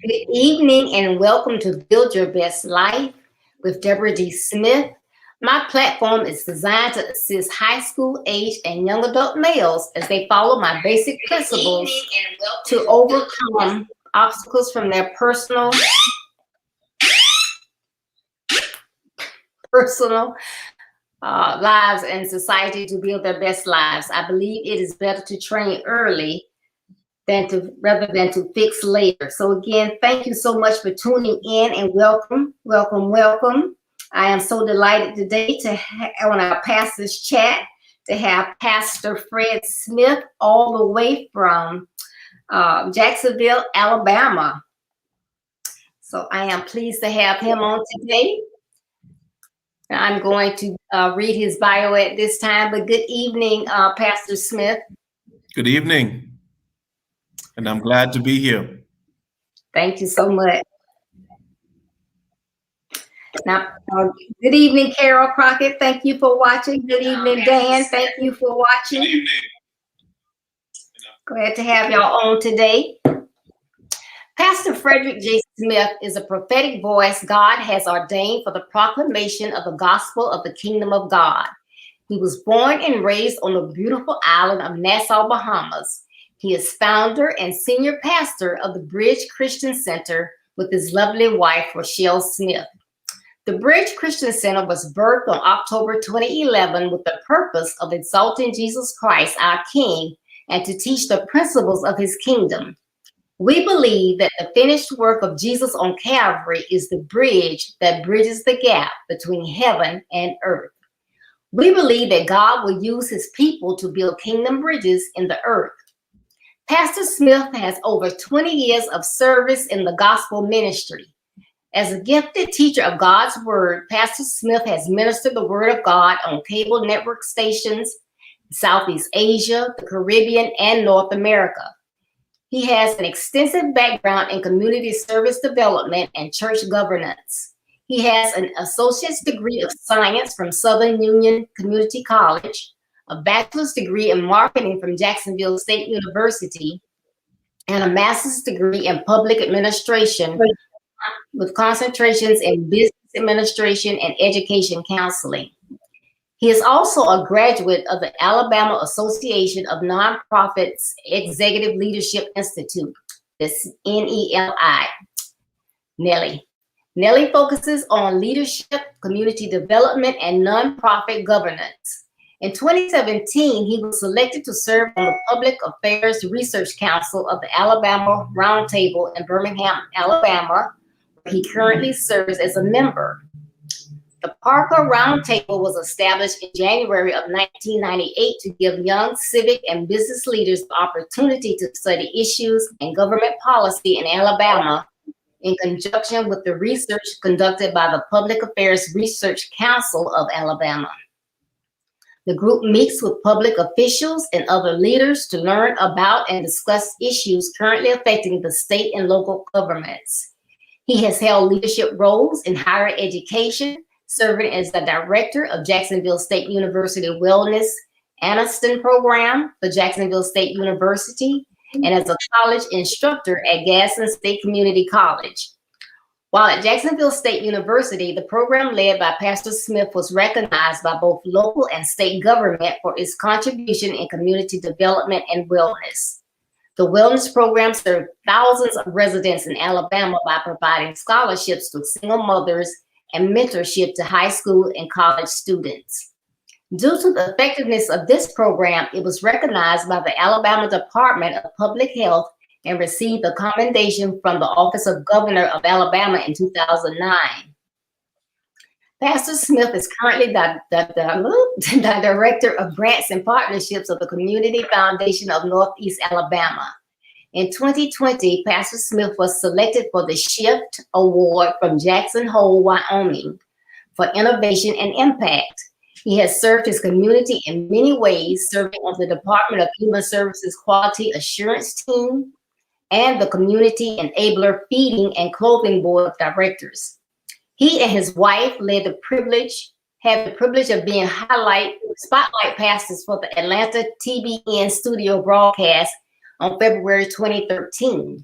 Good evening and welcome to Build Your Best Life with Deborah D. Smith. My platform is designed to assist high school age and young adult males as they follow my basic principles to overcome obstacles from their personal lives and society to build their best lives. I believe it is better to train early rather than to fix later. So again, thank you so much for tuning in and welcome. I am so delighted today on our pastor's chat to have Pastor Fred Smith all the way from Jacksonville, Alabama. So I am pleased to have him on today. I'm going to read his bio at this time, but good evening, Pastor Smith. Good evening. And I'm glad to be here. Thank you so much. Now, good evening, Carol Crockett. Thank you for watching. Good evening, Dan. Thank you for watching. Good evening. Glad to have y'all on today. Pastor Frederick J. Smith is a prophetic voice God has ordained for the proclamation of the gospel of the kingdom of God. He was born and raised on the beautiful island of Nassau, Bahamas. He is founder and senior pastor of the Bridge Christian Center with his lovely wife, Rochelle Smith. The Bridge Christian Center was birthed on October 2011 with the purpose of exalting Jesus Christ, our King, and to teach the principles of his kingdom. We believe that the finished work of Jesus on Calvary is the bridge that bridges the gap between heaven and earth. We believe that God will use his people to build kingdom bridges in the earth. Pastor Smith has over 20 years of service in the gospel ministry. As a gifted teacher of God's word, Pastor Smith has ministered the word of God on cable network stations in Southeast Asia, the Caribbean, and North America. He has an extensive background in community service development and church governance. He has an associate's degree of science from Southern Union Community College, a bachelor's degree in marketing from Jacksonville State University, and a master's degree in public administration with concentrations in business administration and education counseling. He is also a graduate of the Alabama Association of Nonprofits Executive Leadership Institute, the NELI. Nellie focuses on leadership, community development, and nonprofit governance. In 2017, he was selected to serve on the Public Affairs Research Council of the Alabama Roundtable in Birmingham, Alabama, where he currently serves as a member. The Parker Roundtable was established in January of 1998 to give young civic and business leaders the opportunity to study issues and government policy in Alabama in conjunction with the research conducted by the Public Affairs Research Council of Alabama. The group meets with public officials and other leaders to learn about and discuss issues currently affecting the state and local governments. He has held leadership roles in higher education, serving as the director of Jacksonville State University Wellness Anniston Program for Jacksonville State University, and as a college instructor at Gaston State Community College. While at Jacksonville State University, the program led by Pastor Smith was recognized by both local and state government for its contribution in community development and wellness. The wellness program served thousands of residents in Alabama by providing scholarships to single mothers and mentorship to high school and college students. Due to the effectiveness of this program, it was recognized by the Alabama Department of Public Health and received a commendation from the Office of Governor of Alabama in 2009. Pastor Smith is currently the Director of Grants and Partnerships of the Community Foundation of Northeast Alabama. In 2020, Pastor Smith was selected for the SHIFT Award from Jackson Hole, Wyoming, for innovation and impact. He has served his community in many ways, serving on the Department of Human Services Quality Assurance Team and the Community Enabler Feeding and Clothing Board of Directors. He and his wife had the privilege of being spotlight pastors for the Atlanta TBN studio broadcast on February 2013.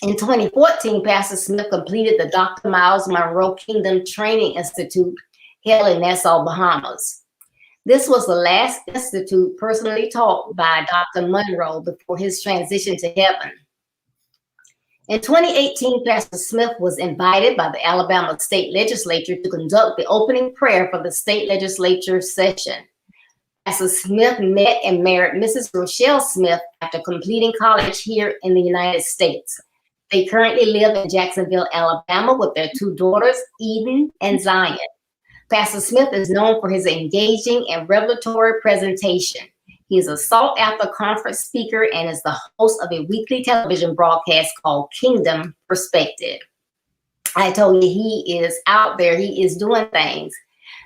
In 2014, Pastor Smith completed the Dr. Miles Monroe Kingdom Training Institute held in Nassau, Bahamas. This was the last institute personally taught by Dr. Monroe before his transition to heaven. In 2018, Pastor Smith was invited by the Alabama State Legislature to conduct the opening prayer for the state legislature session. Pastor Smith met and married Mrs. Rochelle Smith after completing college here in the United States. They currently live in Jacksonville, Alabama with their two daughters, Eden and Zion. Pastor Smith is known for his engaging and revelatory presentation. He is a sought-after conference speaker and is the host of a weekly television broadcast called Kingdom Perspective. I told you he is out there. He is doing things.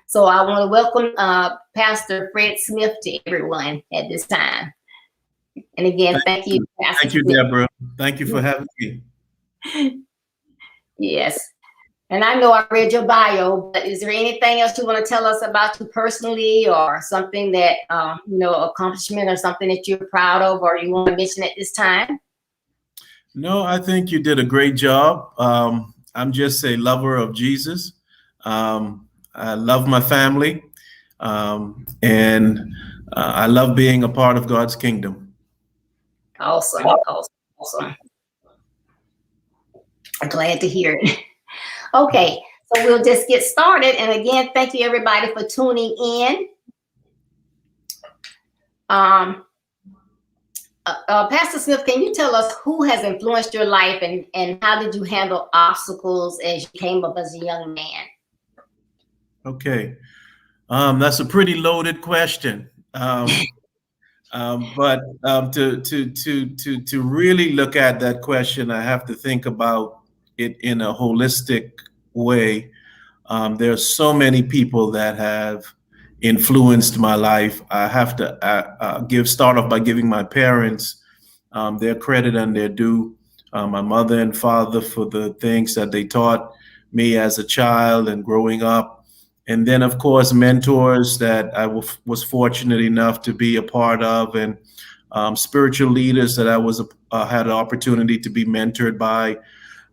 So I want to welcome Pastor Fred Smith to everyone at this time. And again, thank you, Pastor Thank you, Smith. Deborah. Thank you for having me. Yes. And I know I read your bio, but is there anything else you want to tell us about you personally, or something that, accomplishment or something that you're proud of or you want to mention at this time? No, I think you did a great job. I'm just a lover of Jesus. I love my family, and I love being a part of God's kingdom. Awesome. I'm glad to hear it. Okay, so we'll just get started. And again, thank you everybody for tuning in. Pastor Smith, can you tell us who has influenced your life, and how did you handle obstacles as you came up as a young man? Okay, that's a pretty loaded question. But to really look at that question, I have to think about it in a holistic way. There are so many people that have influenced my life. I have to start off by giving my parents their credit and their due. My mother and father for the things that they taught me as a child and growing up. And then, of course, mentors that I was fortunate enough to be a part of, and spiritual leaders that I had an opportunity to be mentored by.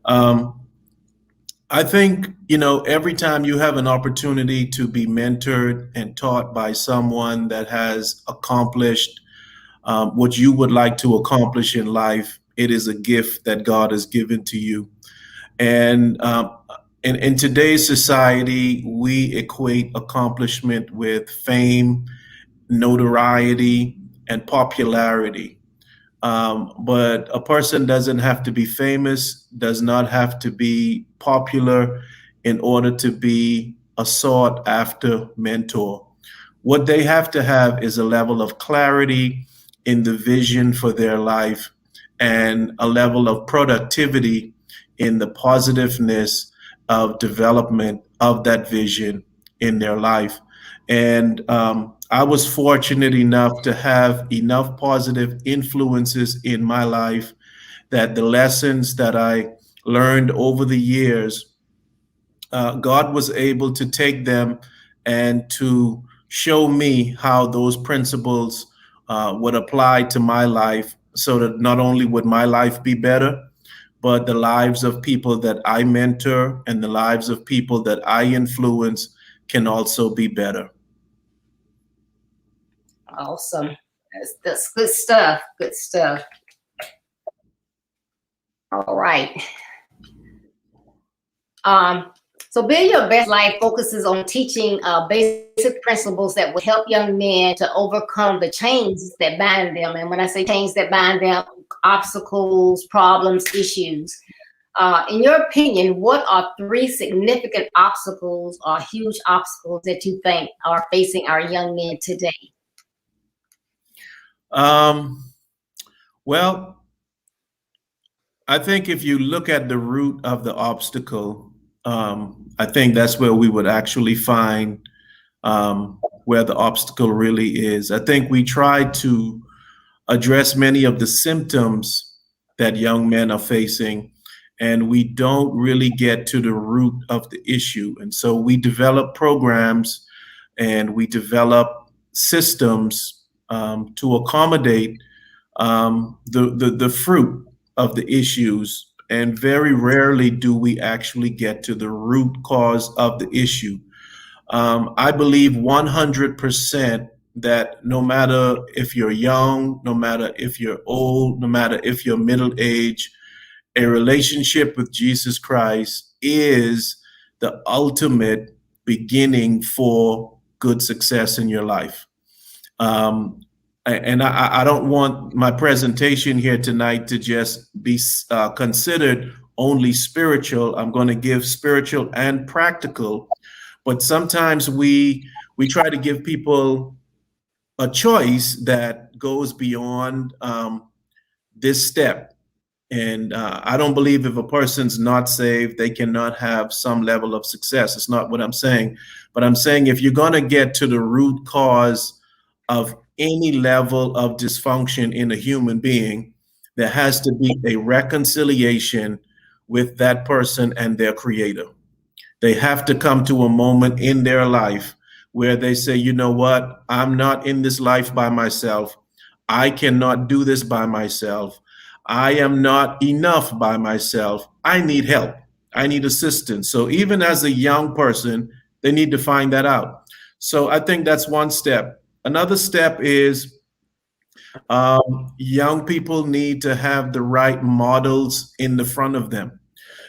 I think, every time you have an opportunity to be mentored and taught by someone that has accomplished what you would like to accomplish in life, it is a gift that God has given to you. And in today's society, we equate accomplishment with fame, notoriety, and popularity. But a person doesn't have to be famous, does not have to be popular in order to be a sought after mentor. What they have to have is a level of clarity in the vision for their life, and a level of productivity in the positiveness of development of that vision in their life. And I was fortunate enough to have enough positive influences in my life that the lessons that I learned over the years, God was able to take them and to show me how those principles would apply to my life, so that not only would my life be better, but the lives of people that I mentor and the lives of people that I influence can also be better. Awesome. That's good stuff. Good stuff. All right. So Build Your Best Life focuses on teaching basic principles that will help young men to overcome the chains that bind them. And when I say chains that bind them, obstacles, problems, issues. In your opinion, what are 3 significant obstacles or huge obstacles that you think are facing our young men today? Well, I think if you look at the root of the obstacle, I think that's where we would actually find where the obstacle really is. I think we try to address many of the symptoms that young men are facing, and we don't really get to the root of the issue. And so we develop programs and we develop systems to accommodate the fruit of the issues and very rarely do we actually get to the root cause of the issue. I believe 100% that no matter if you're young, no matter if you're old, no matter if you're middle age, a relationship with Jesus Christ is the ultimate beginning for good success in your life. Um, and I don't want my presentation here tonight to just be considered only spiritual. I'm going to give spiritual and practical, but sometimes we try to give people a choice that goes beyond this step. And I don't believe if a person's not saved, they cannot have some level of success. It's not what I'm saying. But I'm saying if you're going to get to the root cause of any level of dysfunction in a human being, there has to be a reconciliation with that person and their creator. They have to come to a moment in their life where they say, you know what? I'm not in this life by myself. I cannot do this by myself. I am not enough by myself. I need help. I need assistance. So even as a young person, they need to find that out. So I think that's one step. Another step is young people need to have the right models in the front of them.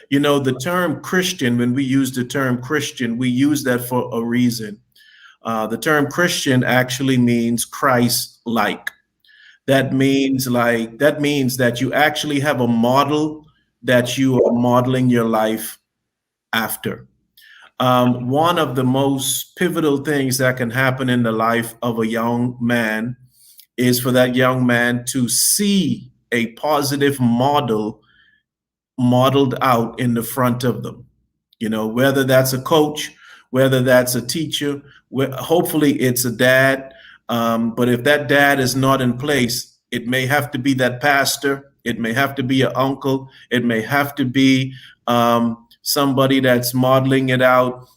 You know, the term Christian, when we use the term Christian, we use that for a reason. The term Christian actually means Christ-like. That means that you actually have a model that you are modeling your life after. One of the most pivotal things that can happen in the life of a young man is for that young man to see a positive model modeled out in the front of them. You know, whether that's a coach, whether that's a teacher, hopefully it's a dad. But if that dad is not in place, it may have to be that pastor. It may have to be an uncle. It may have to be somebody that's modeling it out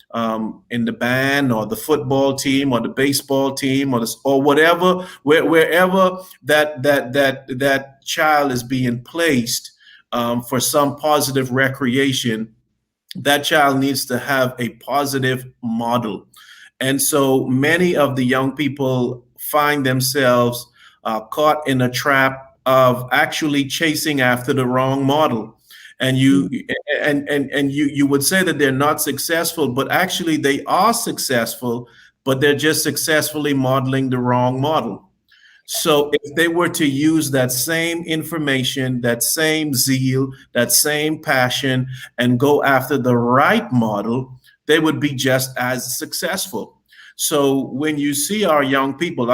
in the band or the football team or the baseball team or whatever, wherever that child is being placed for some positive recreation. That child needs to have a positive model. And so many of the young people find themselves caught in a trap of actually chasing after the wrong model. And you would say that they're not successful, but actually they are successful, but they're just successfully modeling the wrong model. So if they were to use that same information, that same zeal, that same passion, and go after the right model, they would be just as successful. So when you see our young people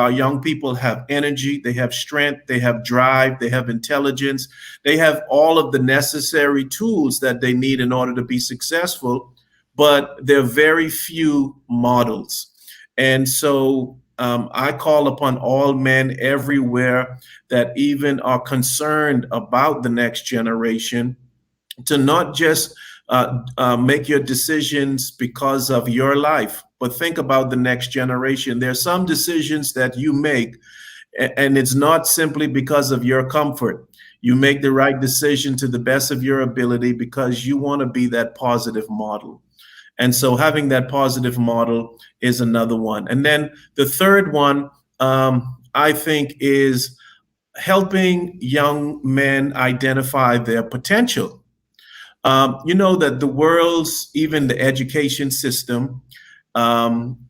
have energy, they have strength, they have drive, they have intelligence, they have all of the necessary tools that they need in order to be successful, but there are very few models. And so I call upon all men everywhere that even are concerned about the next generation to not just make your decisions because of your life, but think about the next generation. There are some decisions that you make, and it's not simply because of your comfort. You make the right decision to the best of your ability because you want to be that positive model. And so having that positive model is another one. And then the third one, I think, is helping young men identify their potential. You know that the world's, even the education system,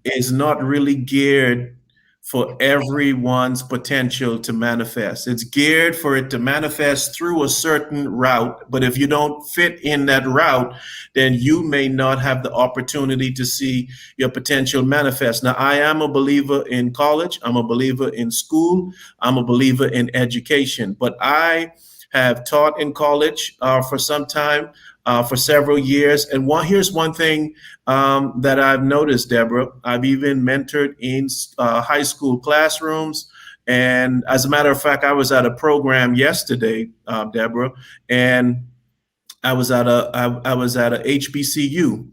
is not really geared for everyone's potential to manifest. It's geared for it to manifest through a certain route. But if you don't fit in that route, then you may not have the opportunity to see your potential manifest. Now, I am a believer in college. I'm a believer in school. I'm a believer in education. But I have taught in college for some time, for several years. And here's one thing that I've noticed, Deborah. I've even mentored in high school classrooms. And as a matter of fact, I was at a program yesterday, Deborah, and I was at a HBCU,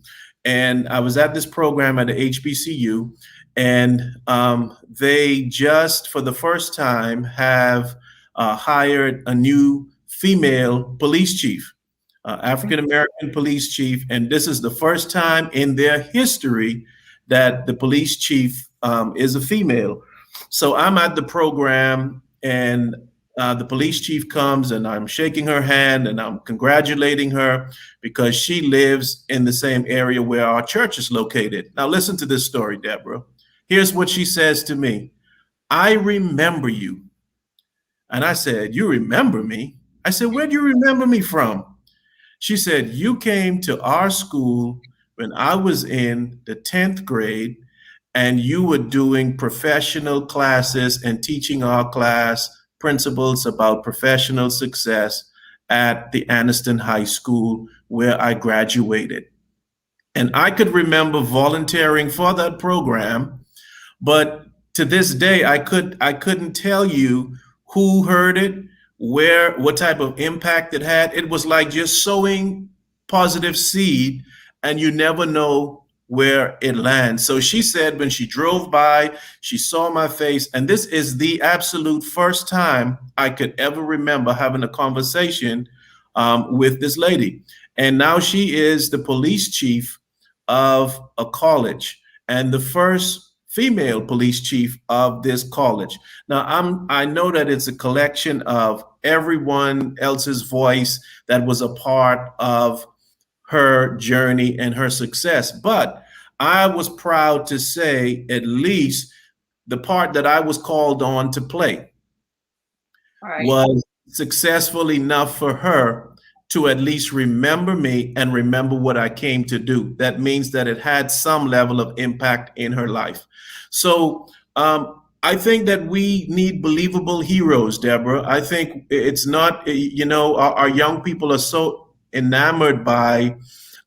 and I was at this program at a HBCU, and they just for the first time have hired a new female police chief. African American police chief, and this is the first time in their history that the police chief is a female. So I'm at the program, and the police chief comes, and I'm shaking her hand and I'm congratulating her because she lives in the same area where our church is located. Now, listen to this story, Deborah. Here's what she says to me: "I remember you." And I said, "You remember me?" I said, "Where do you remember me from?" She said, "You came to our school when I was in the 10th grade, and you were doing professional classes and teaching our class principles about professional success at the Anniston High School where I graduated." And I could remember volunteering for that program, but to this day, I couldn't tell you who heard it, where, what type of impact it had. It was like just sowing positive seed, and you never know where it lands. So she said when she drove by, she saw my face, and this is the absolute first time I could ever remember having a conversation with this lady. And now she is the police chief of a college, and the first female police chief of this college. Now, I know that it's a collection of everyone else's voice that was a part of her journey and her success, but I was proud to say at least the part that I was called on to play was successful enough for her to at least remember me and remember what I came to do. That means that it had some level of impact in her life. So I think that we need believable heroes, Deborah. I think it's not, our young people are so enamored by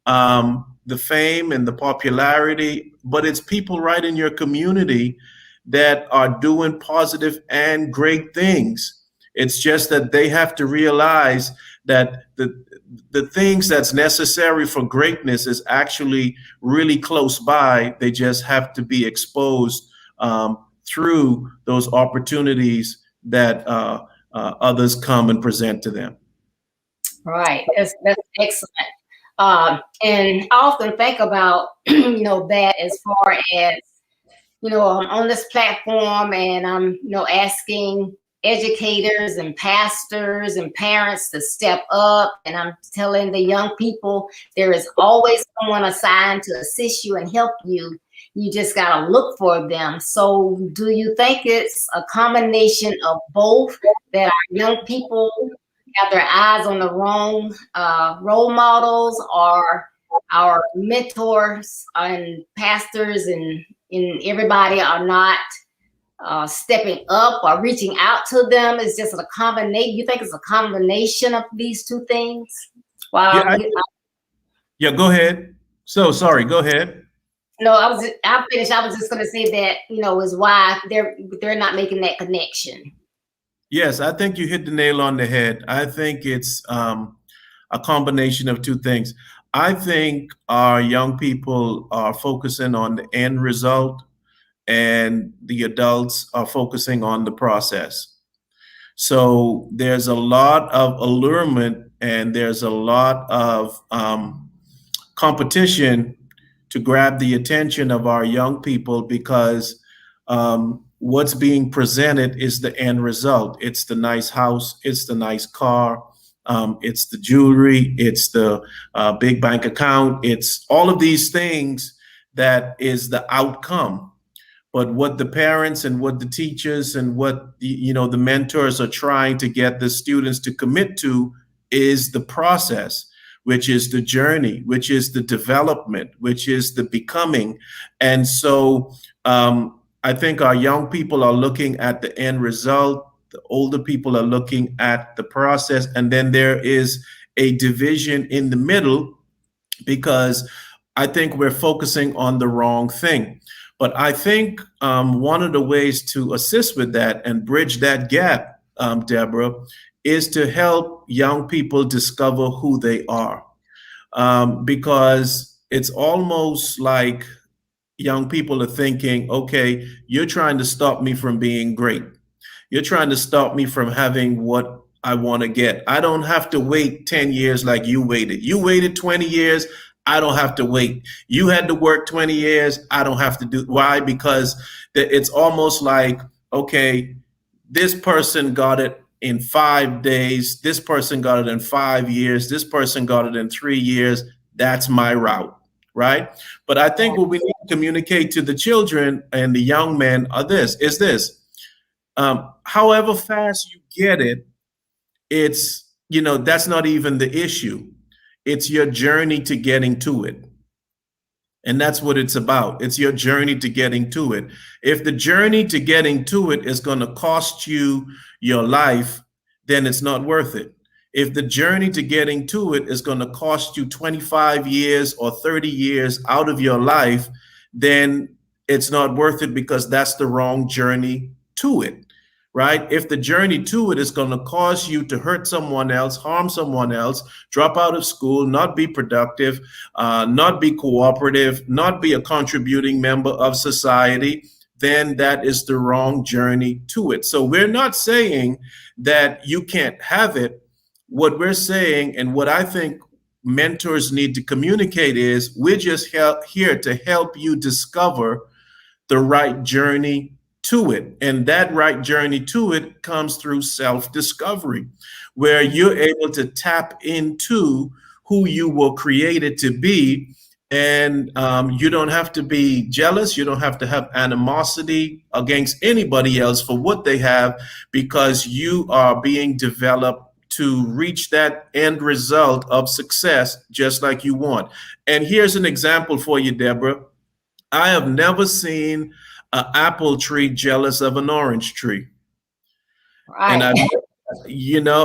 the fame and the popularity, but it's people right in your community that are doing positive and great things. It's just that they have to realize that the things that's necessary for greatness is actually really close by. They just have to be exposed through those opportunities that others come and present to them. Right. That's excellent. And I often think about, that as far as, I'm on this platform and I'm, asking educators and pastors and parents to step up. And I'm telling the young people, there is always someone assigned to assist you and help you. You just got to look for them. So do you think it's a combination of both, that our young people have their eyes on the wrong role models, or our mentors and pastors and everybody are not stepping up or reaching out to them? It's just a combination. You think it's a combination of these two things? Wow. Yeah, go ahead. So sorry, go ahead. No, I'm finished. I was just going to say that, is why they're not making that connection. Yes, I think you hit the nail on the head. I think it's a combination of two things. I think our young people are focusing on the end result, and the adults are focusing on the process. So there's a lot of allurement and there's a lot of competition to grab the attention of our young people, because what's being presented is the end result. It's the nice house, it's the nice car, it's the jewelry, it's the big bank account, it's all of these things that is the outcome. But what the parents and what the teachers and what the mentors are trying to get the students to commit to is the process, which is the journey, which is the development, which is the becoming. And so I think our young people are looking at the end result. The older people are looking at the process. And then there is a division in the middle, because I think we're focusing on the wrong thing. But I think one of the ways to assist with that and bridge that gap, Deborah, is to help young people discover who they are. Because it's almost like young people are thinking, okay, you're trying to stop me from being great. You're trying to stop me from having what I want to get. I don't have to wait 10 years like you waited. You waited 20 years. I don't have to wait. You had to work 20 years. I don't have to do. Why? Because it's almost like, okay, this person got it in 5 days. This person got it in 5 years. This person got it in 3 years. That's my route, right? But I think what we need to communicate to the children and the young men is this. However fast you get it, it's, that's not even the issue. It's your journey to getting to it. And that's what it's about. It's your journey to getting to it. If the journey to getting to it is going to cost you your life, then it's not worth it. If the journey to getting to it is going to cost you 25 years or 30 years out of your life, then it's not worth it, because that's the wrong journey to it. Right? If the journey to it is going to cause you to hurt someone else, harm someone else, drop out of school, not be productive, not be cooperative, not be a contributing member of society, then that is the wrong journey to it. So we're not saying that you can't have it. What we're saying, and what I think mentors need to communicate, is we're just here to help you discover the right journey to it. And that right journey to it comes through self-discovery, where you're able to tap into who you were created to be. And you don't have to be jealous. You don't have to have animosity against anybody else for what they have, because you are being developed to reach that end result of success just like you want. And here's an example for you, Deborah. I have never seen an apple tree jealous of an orange tree. Right. And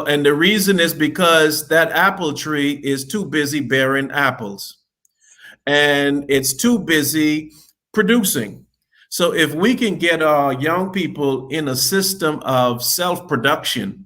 and the reason is because that apple tree is too busy bearing apples, and it's too busy producing. So if we can get our young people in a system of self-production,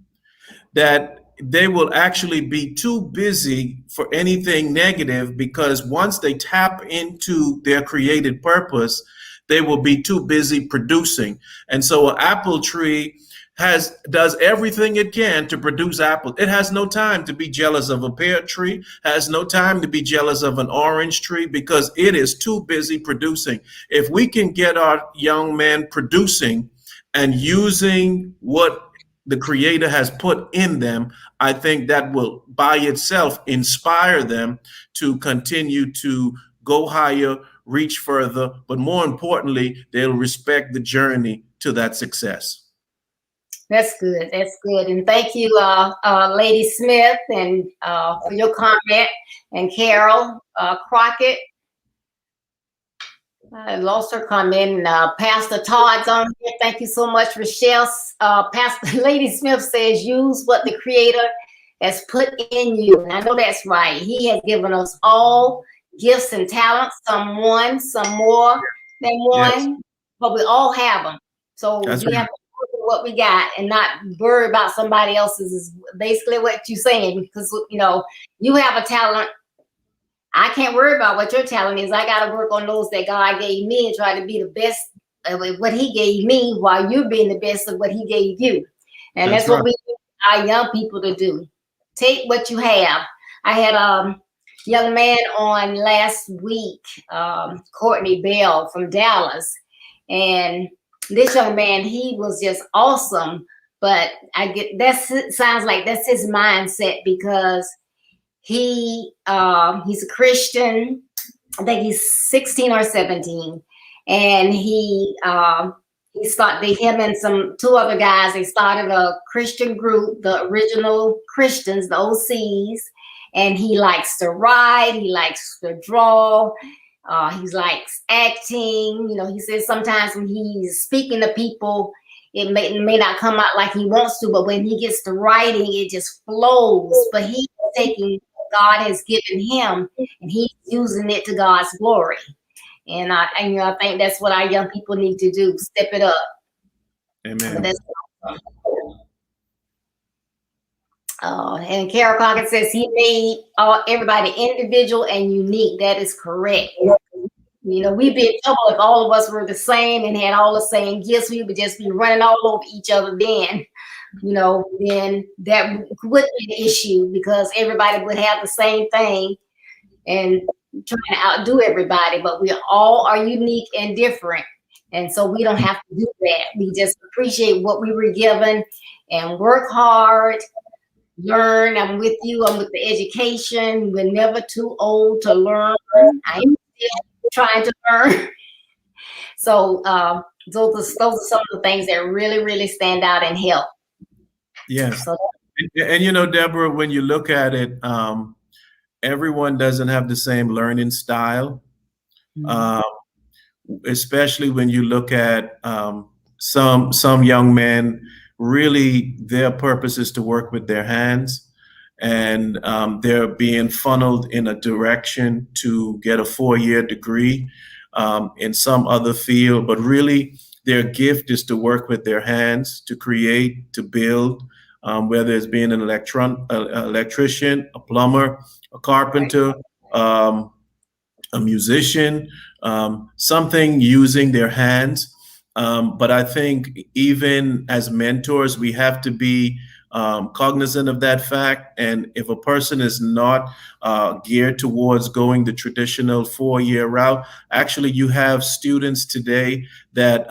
that they will actually be too busy for anything negative, because once they tap into their created purpose, they will be too busy producing. And so an apple tree does everything it can to produce apples. It has no time to be jealous of a pear tree, has no time to be jealous of an orange tree, because it is too busy producing. If we can get our young men producing and using what the Creator has put in them, I think that will by itself inspire them to continue to go higher, reach further, but more importantly, they'll respect the journey to that success. That's good. That's good. And thank you, Lady Smith, and for your comment. And Carol Crockett. I lost her comment. Pastor Todd's on here. Thank you so much, Rochelle. Pastor Lady Smith says, use what the Creator has put in you. And I know that's right. He has given us all gifts and talents, some one, some more than one, yes, but we all have them. So that's we have to work with what we got and not worry about somebody else's, is basically what you're saying. Because, you have a talent. I can't worry about what your talent is. I got to work on those that God gave me and try to be the best of what He gave me, while you're being the best of what He gave you. And that's right. What we need our young people to do. Take what you have. I had a young man on last week, Courtney Bell from Dallas. And this young man, he was just awesome. But sounds like that's his mindset, because he's a Christian. I think he's 16 or 17, and him and two other guys, they started a Christian group, the original Christians, the OCs. And he likes to write, he likes to draw, he likes acting. He says sometimes when he's speaking to people, it may not come out like he wants to, but when he gets to writing, it just flows. But he's taking what God has given him, and he's using it to God's glory. And I think that's what our young people need to do. Step it up. Amen. That's awesome. And Carol Crockett says he made everybody individual and unique. That is correct. We'd be in trouble if all of us were the same and had all the same gifts. We would just be running all over each other then. then that would be the issue because everybody would have the same thing and trying to outdo everybody. But we all are unique and different. And so we don't have to do that. We just appreciate what we were given and work hard, learn. I'm with you. I'm with the education. We're never too old to learn. I'm still trying to learn. So those are some of the things that really, really stand out and help. Yes. So, And Deborah, when you look at it, everyone doesn't have the same learning style. Especially when you look at some young men, really their purpose is to work with their hands, and they're being funneled in a direction to get a 4-year degree in some other field, but really their gift is to work with their hands, to create, to build, whether it's being an electrician, a plumber, a carpenter, a musician, something using their hands. But I think even as mentors, we have to be cognizant of that fact. And if a person is not geared towards going the traditional 4-year route, actually you have students today that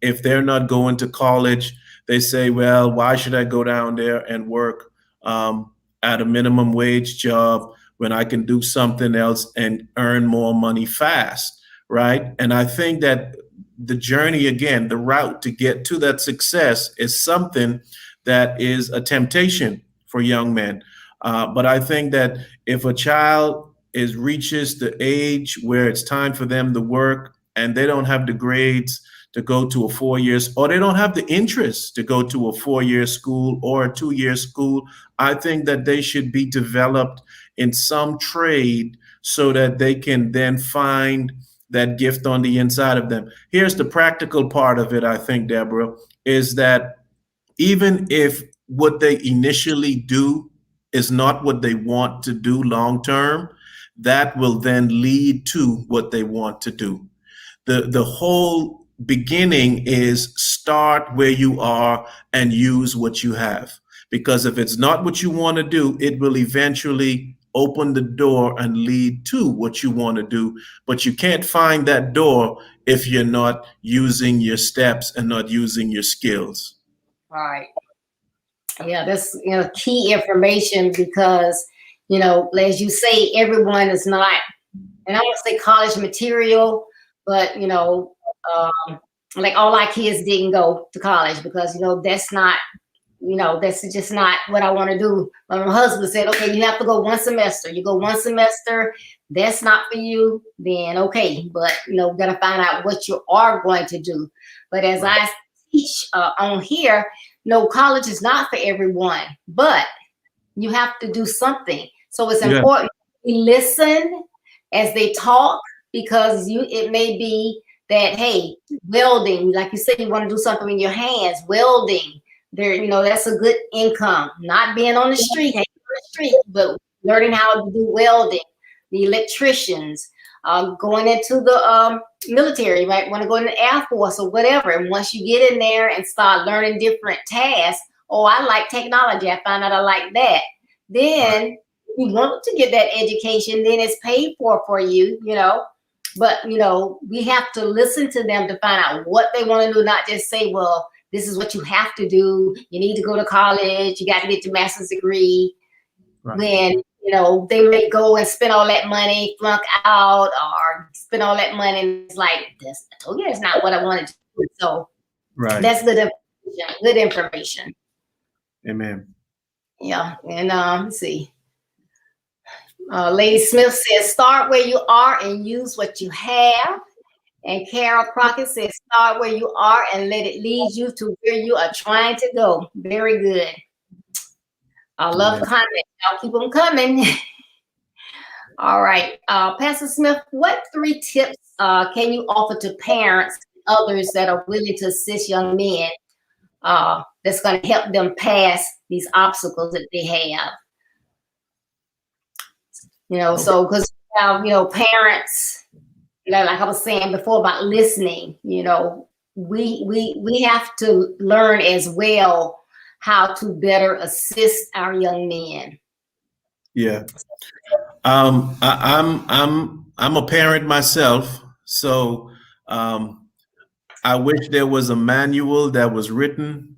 if they're not going to college, they say, well, why should I go down there and work at a minimum wage job when I can do something else and earn more money fast, right? And I think that the journey, again, the route to get to that success is something that is a temptation for young men. But I think that if a child reaches the age where it's time for them to work and they don't have the grades to go to a 4 years, or they don't have the interest to go to a 4-year school or a 2-year school, I think that they should be developed in some trade so that they can then find that gift on the inside of them. Here's the practical part of it, I think, Deborah, is that even if what they initially do is not what they want to do long term, that will then lead to what they want to do. The whole beginning is start where you are and use what you have. Because if it's not what you want to do, it will eventually open the door and lead to what you want to do. But you can't find that door if you're not using your steps and not using your skills. right. Yeah, that's key information because as you say, everyone is not, and I want to say college material, but like all our kids didn't go to college because that's not that's just not what I want to do. But my husband said, okay, you have to go one semester. You go one semester, that's not for you, then okay. But got to find out what you are going to do. But as I teach on here, college is not for everyone, but you have to do something. So it's important we listen as they talk, because it may be that, hey, welding, like you said, you want to do something in your hands, welding, there, that's a good income. Not being on the street, but learning how to do welding, the electricians, going into the military, right? Want to go in the Air Force or whatever. And once you get in there and start learning different tasks, I like technology, I found out I like that. Then you want to get that education, then it's paid for you, But, we have to listen to them to find out what they want to do, not just say, well, this is what you have to do. You need to go to college. You got to get your master's degree. Right. Then, they may go and spend all that money, flunk out, or spend all that money. And it's like, I told you it's not what I wanted to do. So that's good information. Amen. Yeah. And let's see. Lady Smith says, start where you are and use what you have. And Carol Crockett says, start where you are and let it lead you to where you are trying to go. Very good. I love comments. I'll keep them coming. All right. Pastor Smith, what 3 tips can you offer to parents and others that are willing to assist young men that's going to help them pass these obstacles that they have? So because parents, like I was saying before about listening, we have to learn as well how to better assist our young men. Yeah. I'm a parent myself, so um, I wish there was a manual that was written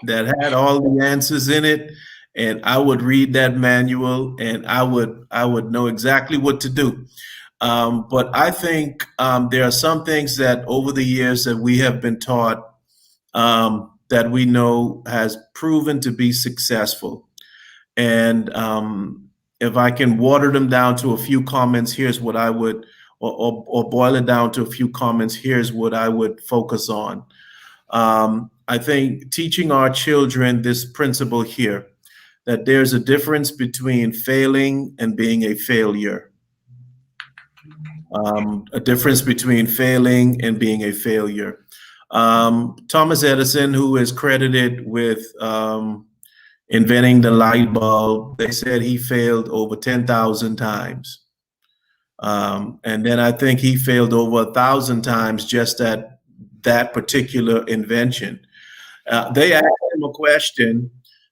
that had all the answers in it, and I would read that manual and I would know exactly what to do. But I think there are some things that over the years that we have been taught that we know has proven to be successful. And if I can water them down to a few comments, here's what I would, or boil it down to a few comments, here's what I would focus on. I think teaching our children this principle here, that there's a difference between failing and being a failure. A difference between failing and being a failure. Thomas Edison, who is credited with inventing the light bulb, they said he failed over 10,000 times. And then I think he failed over 1,000 times just at that particular invention. They asked him a question.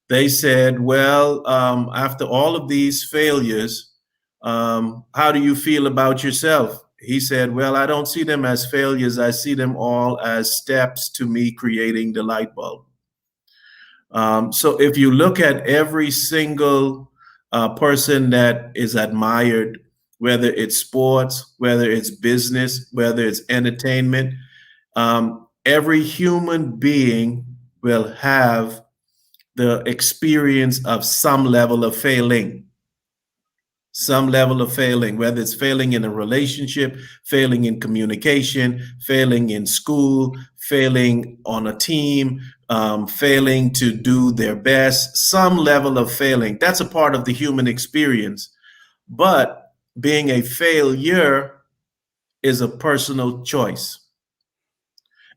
They said, well, after all of these failures, how do you feel about yourself? He said, well, I don't see them as failures. I see them all as steps to me creating the light bulb. So if you look at every single person that is admired, whether it's sports, whether it's business, whether it's entertainment, every human being will have the experience of some level of failing. Some level of failing, whether it's failing in a relationship, failing in communication, failing in school, failing on a team, failing to do their best, some level of failing. That's a part of the human experience. But being a failure is a personal choice.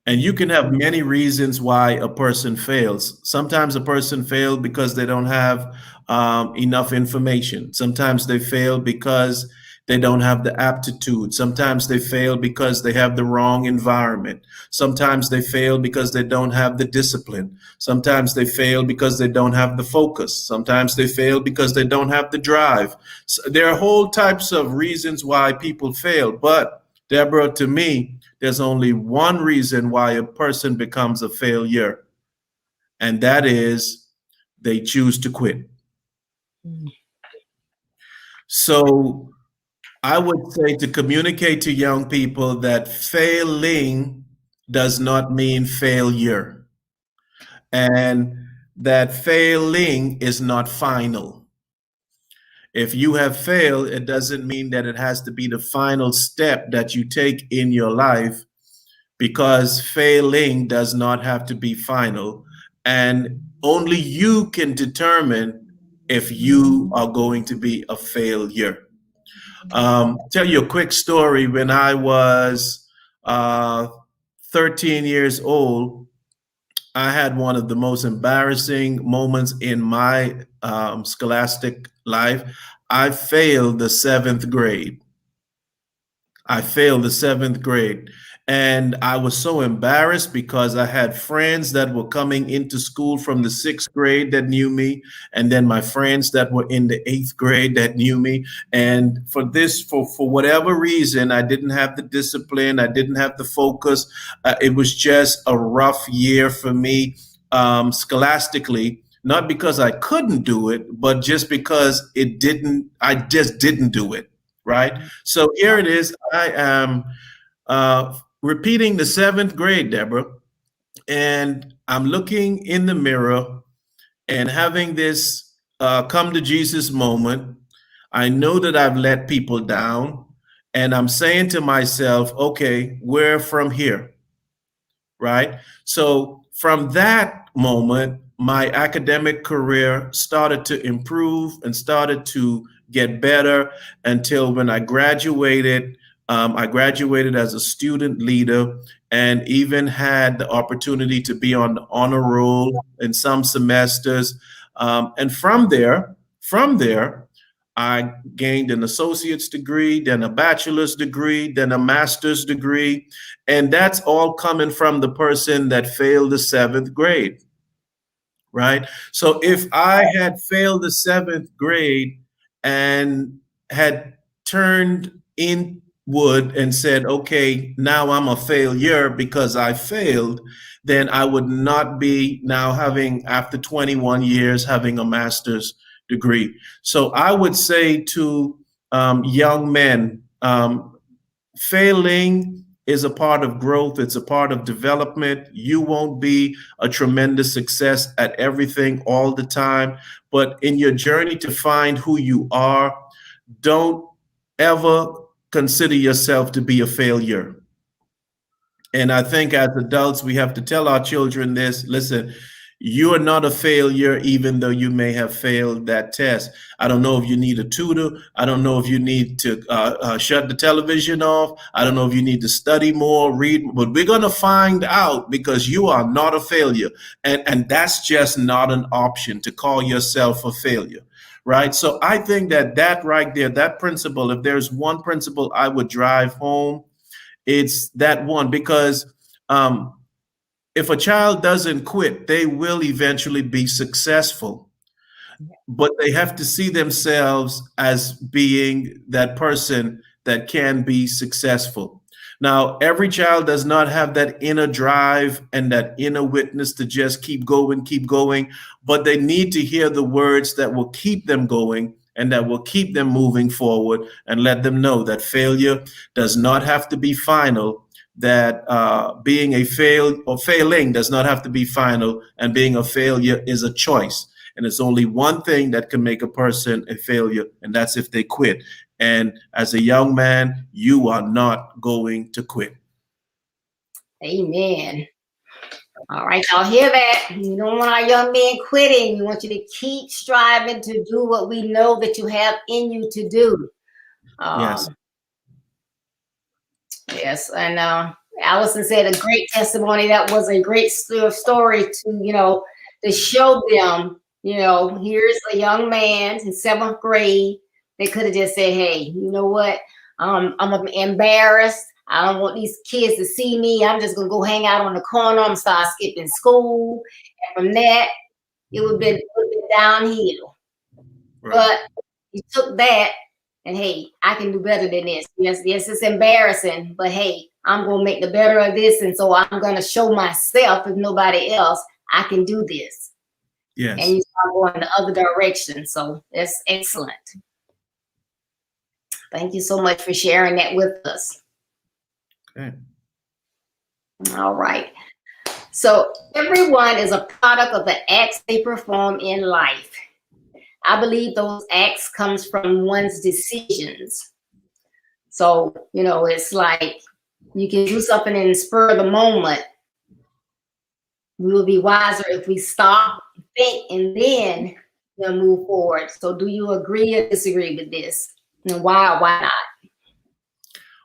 And you can have many reasons why a person fails. Sometimes a person fails because they don't have enough information. Sometimes they fail because they don't have the aptitude. Sometimes they fail because they have the wrong environment. Sometimes they fail because they don't have the discipline. Sometimes they fail because they don't have the focus. Sometimes they fail because they don't have the drive. So there are whole types of reasons why people fail. But Deborah, to me, there's only one reason why a person becomes a failure, and that is they choose to quit. So I would say to communicate to young people that failing does not mean failure, and that failing is not final. If you have failed, it doesn't mean that it has to be the final step that you take in your life, because failing does not have to be final. And only you can determine if you are going to be a failure. Tell you a quick story. When I was 13 years old, I had one of the most embarrassing moments in my scholastic life. I failed the seventh grade. I failed the seventh grade. And I was so embarrassed because I had friends that were coming into school from the sixth grade that knew me, and then my friends that were in the eighth grade that knew me. And for whatever reason, I didn't have the discipline, I didn't have the focus. It was just a rough year for me scholastically, not because I couldn't do it, but just because I just didn't do it. Right. So here it is. I am repeating the seventh grade, Deborah, and I'm looking in the mirror and having this come to Jesus moment. I know that I've let people down, and I'm saying to myself, okay, where from here? Right. So from that moment, my academic career started to improve and started to get better until when I graduated. I graduated as a student leader and even had the opportunity to be on the honor roll in some semesters. And from there, I gained an associate's degree, then a bachelor's degree, then a master's degree. And that's all coming from the person that failed the seventh grade. right? So if I had failed the seventh grade and had turned inward and said, okay, now I'm a failure because I failed, then I would not be now having, after 21 years, having a master's degree. So I would say to young men, failing is a part of growth. It's a part of development. You won't be a tremendous success at everything all the time, but in your journey to find who you are, don't ever consider yourself to be a failure. And I think as adults, we have to tell our children this: listen, you are not a failure, even though you may have failed that test. I don't know if you need a tutor. I don't know if you need to shut the television off. I don't know if you need to study more, read, but we're going to find out, because you are not a failure. And that's just not an option to call yourself a failure. Right. So I think that that right there, that principle, if there's one principle I would drive home, it's that one, because if a child doesn't quit, they will eventually be successful, but they have to see themselves as being that person that can be successful. Now, every child does not have that inner drive and that inner witness to just keep going, but they need to hear the words that will keep them going and that will keep them moving forward, and let them know that failure does not have to be final, that being a failing does not have to be final, and being a failure is a choice. And it's only one thing that can make a person a failure, and that's if they quit. And as a young man, you are not going to quit. Amen. All right, y'all hear that? You don't want our young men quitting. We want you to keep striving to do what we know that you have in you to do. Yes. Yes, and Allison said a great testimony. That was a great story to, to show them, here's a young man in seventh grade. They could have just said, hey, you know what? I'm embarrassed. I don't want these kids to see me. I'm just going to go hang out on the corner. I'm going to start skipping school. And from that, it would have been downhill. Right. But you took that and, hey, I can do better than this. Yes, it's embarrassing. But, hey, I'm going to make the better of this. And so I'm going to show myself, if nobody else, I can do this. Yes. And you start going the other direction. So that's excellent. Thank you so much for sharing that with us. Okay. All right. So everyone is a product of the acts they perform in life. I believe those acts comes from one's decisions. So, it's like you can do something in the spur of the moment. We will be wiser if we stop, think, and then move forward. So do you agree or disagree with this? And why not?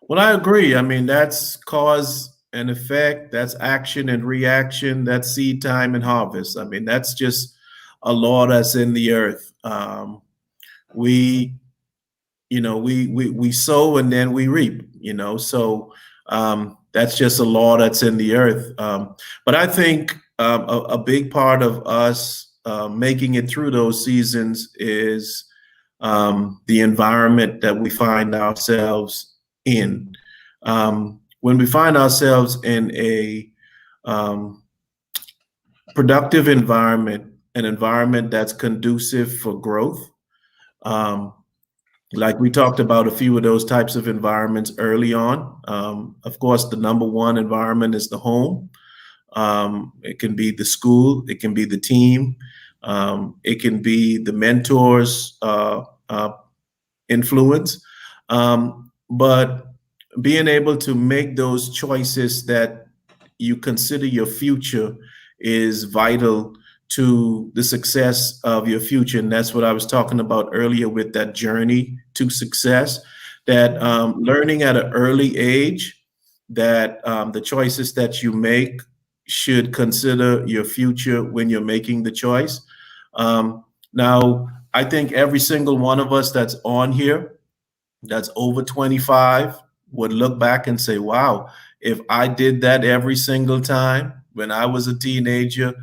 Well, I agree. I mean, that's cause and effect. That's action and reaction. That's seed time and harvest. I mean, that's just a law that's in the earth. We sow and then we reap. So that's just a law that's in the earth. But I think a big part of us making it through those seasons is the environment that we find ourselves in. When we find ourselves in a productive environment, an environment that's conducive for growth, like we talked about a few of those types of environments early on. Of course, the number one environment is the home. It can be the school, it can be the team, it can be the mentors' influence. But being able to make those choices that you consider your future is vital to the success of your future. And that's what I was talking about earlier with that journey to success, that learning at an early age that the choices that you make should consider your future when you're making the choice. Now, I think every single one of us that's on here, that's over 25, would look back and say, wow, if I did that every single time when I was a teenager,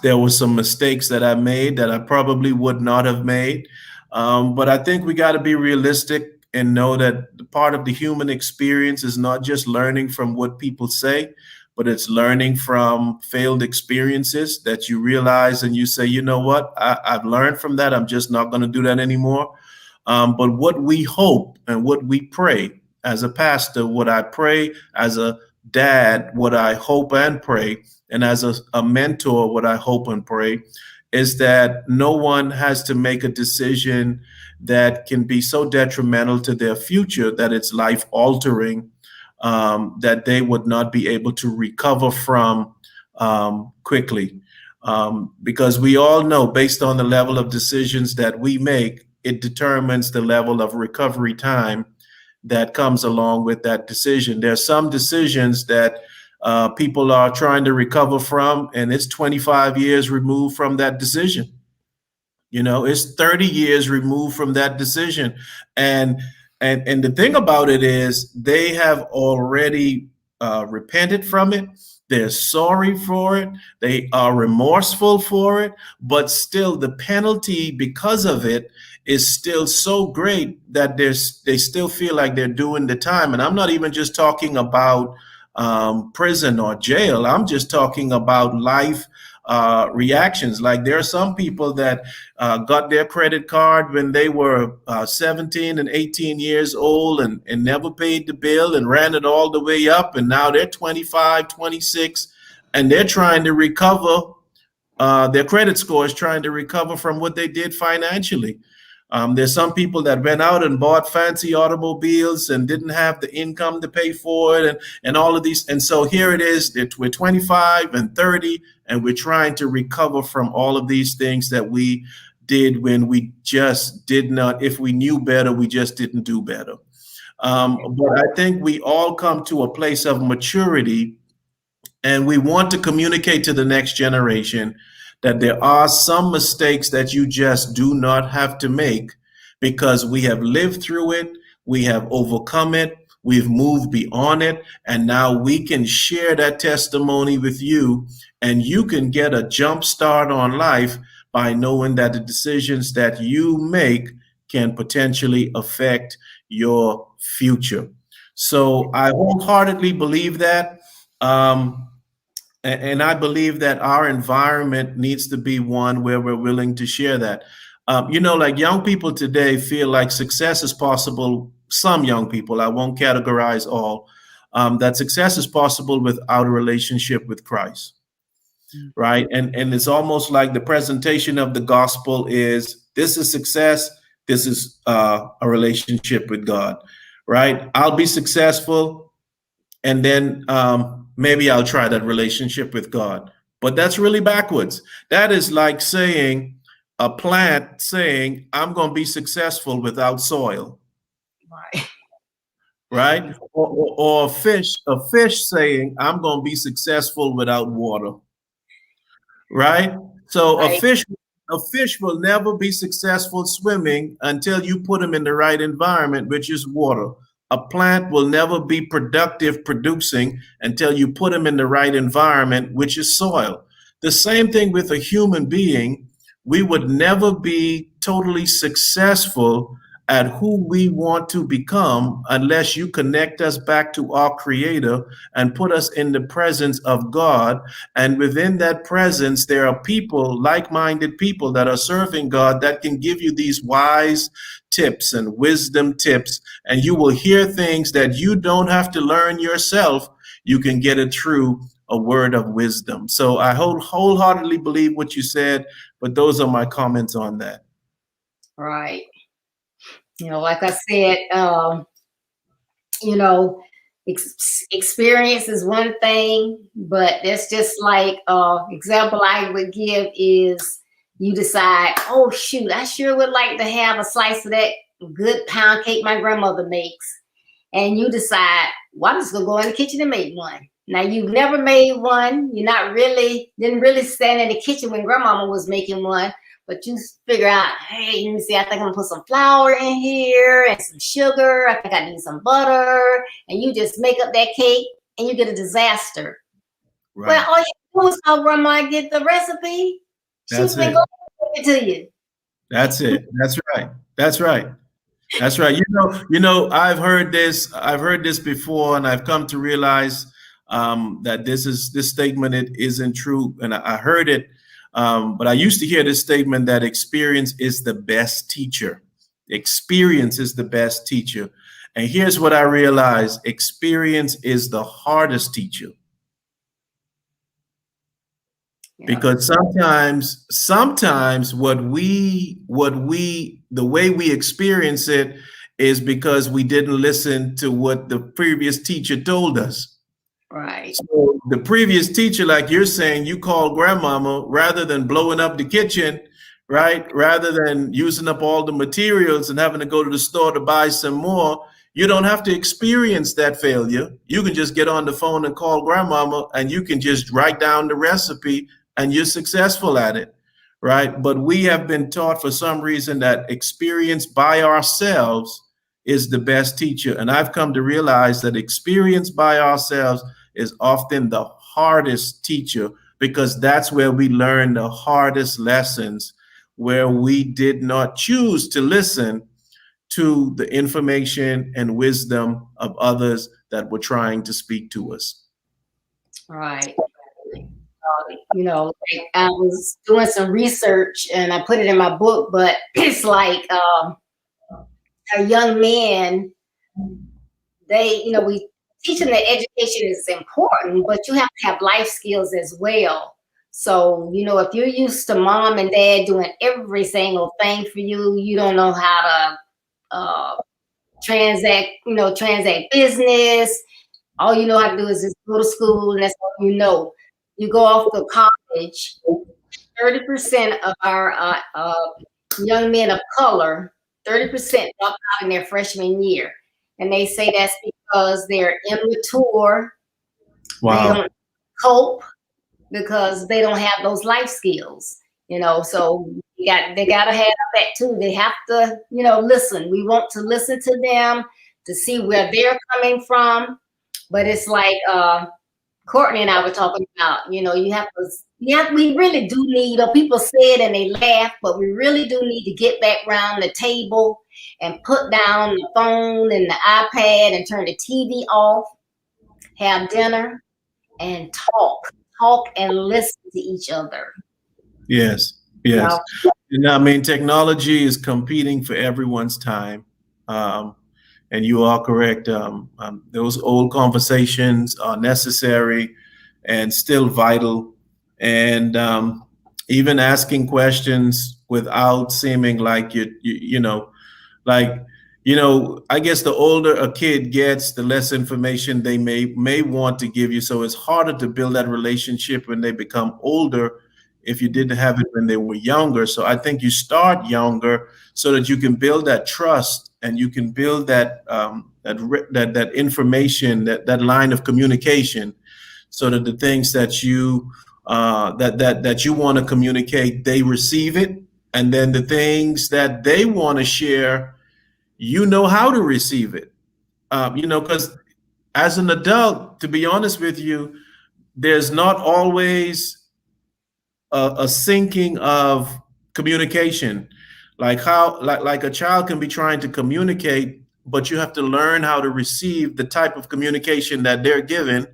there were some mistakes that I made that I probably would not have made. But I think we got to be realistic and know that part of the human experience is not just learning from what people say, but it's learning from failed experiences that you realize and you say, you know what, I've learned from that. I'm just not going to do that anymore. But what we hope and what we pray as a pastor, what I pray as a dad, what I hope and pray, and as a mentor, what I hope and pray is that no one has to make a decision that can be so detrimental to their future that it's life altering, that they would not be able to recover from quickly. Because we all know, based on the level of decisions that we make, it determines the level of recovery time that comes along with that decision. There's some decisions that people are trying to recover from, and it's 25 years removed from that decision. It's 30 years removed from that decision. And the thing about it is they have already repented from it. They're sorry for it. They are remorseful for it, but still the penalty because of it is still so great that they still feel like they're doing the time. And I'm not even just talking about prison or jail. I'm just talking about life reactions. Like there are some people that got their credit card when they were 17 and 18 years old and never paid the bill and ran it all the way up. And now they're 25, 26, and they're trying to recover. Their credit score is trying to recover from what they did financially. There's some people that went out and bought fancy automobiles and didn't have the income to pay for it and all of these. And so here it is, we're 25 and 30, and we're trying to recover from all of these things that we did when we just did not, if we knew better, we just didn't do better. But I think we all come to a place of maturity, and we want to communicate to the next generation that there are some mistakes that you just do not have to make because we have lived through it, we have overcome it, we've moved beyond it, and now we can share that testimony with you, and you can get a jump start on life by knowing that the decisions that you make can potentially affect your future. So I wholeheartedly believe that. And I believe that our environment needs to be one where we're willing to share that. Like young people today feel like success is possible. Some young people, I won't categorize all, that success is possible without a relationship with Christ, right? And it's almost like the presentation of the gospel is, this is success, this is a relationship with God, right? I'll be successful, and then maybe I'll try that relationship with God. But that's really backwards. That is like saying a plant saying, I'm going to be successful without soil. Right? Or a fish saying, I'm going to be successful without water. Right? So a fish will never be successful swimming until you put him in the right environment, which is water. A plant will never be productive producing until you put them in the right environment, which is soil. The same thing with a human being. We would never be totally successful at who we want to become unless you connect us back to our Creator and put us in the presence of God. And within that presence, there are people, like-minded people that are serving God, that can give you these wise tips and wisdom tips, and you will hear things that you don't have to learn yourself. You can get it through a word of wisdom. So I wholeheartedly believe what you said, but those are my comments on that. Right. Like I said, experience is one thing, but that's just like example I would give is you decide, oh shoot, I sure would like to have a slice of that good pound cake my grandmother makes. And you decide, well, I'm just gonna go in the kitchen and make one. Now you've never made one, didn't really stand in the kitchen when grandmama was making one, but you figure out, hey, let me see, I think I'm gonna put some flour in here and some sugar. I think I need some butter. And you just make up that cake and you get a disaster. Right. Well, all you do is call grandma and get the recipe. She's That's been it. going to give it to you. That's it. That's right. That's right. That's right. I've heard this. I've heard this before, and I've come to realize that this statement it isn't true. And I heard it, but I used to hear this statement that experience is the best teacher. Experience is the best teacher. And here's what I realized: experience is the hardest teacher. Yeah. Because sometimes the way we experience it is because we didn't listen to what the previous teacher told us. Right. So the previous teacher, like you're saying, you call grandmama rather than blowing up the kitchen, right? Rather than using up all the materials and having to go to the store to buy some more. You don't have to experience that failure. You can just get on the phone and call grandmama, and you can just write down the recipe and you're successful at it, right? But we have been taught for some reason that experience by ourselves is the best teacher. And I've come to realize that experience by ourselves is often the hardest teacher, because that's where we learn the hardest lessons, where we did not choose to listen to the information and wisdom of others that were trying to speak to us. Right. Like I was doing some research and I put it in my book, but it's like our young men, we teaching that education is important, but you have to have life skills as well. So, if you're used to mom and dad doing every single thing for you, you don't know how to transact business. All you know how to do is just go to school, and that's all you know. You go off to college, 30% of our young men of color, 30% drop out in their freshman year. And they say that's because they're immature. Wow. They don't cope because they don't have those life skills. So they got to have that too. They have to, listen. We want to listen to them to see where they're coming from. But it's like Courtney and I were talking about, we really do need, people say it and they laugh, but we really do need to get back around the table and put down the phone and the iPad and turn the TV off, have dinner, and talk and listen to each other. Yes. And I mean, technology is competing for everyone's time. And you are correct. Those old conversations are necessary and still vital. And even asking questions without seeming like I guess the older a kid gets, the less information they may want to give you. So it's harder to build that relationship when they become older if you didn't have it when they were younger. So I think you start younger so that you can build that trust and you can build that that information, that line of communication, so that the things that you that you want to communicate, they receive it, and then the things that they want to share, how to receive it. Because as an adult, to be honest with you, there's not always a syncing of communication, like how like a child can be trying to communicate, but you have to learn how to receive the type of communication that they're given.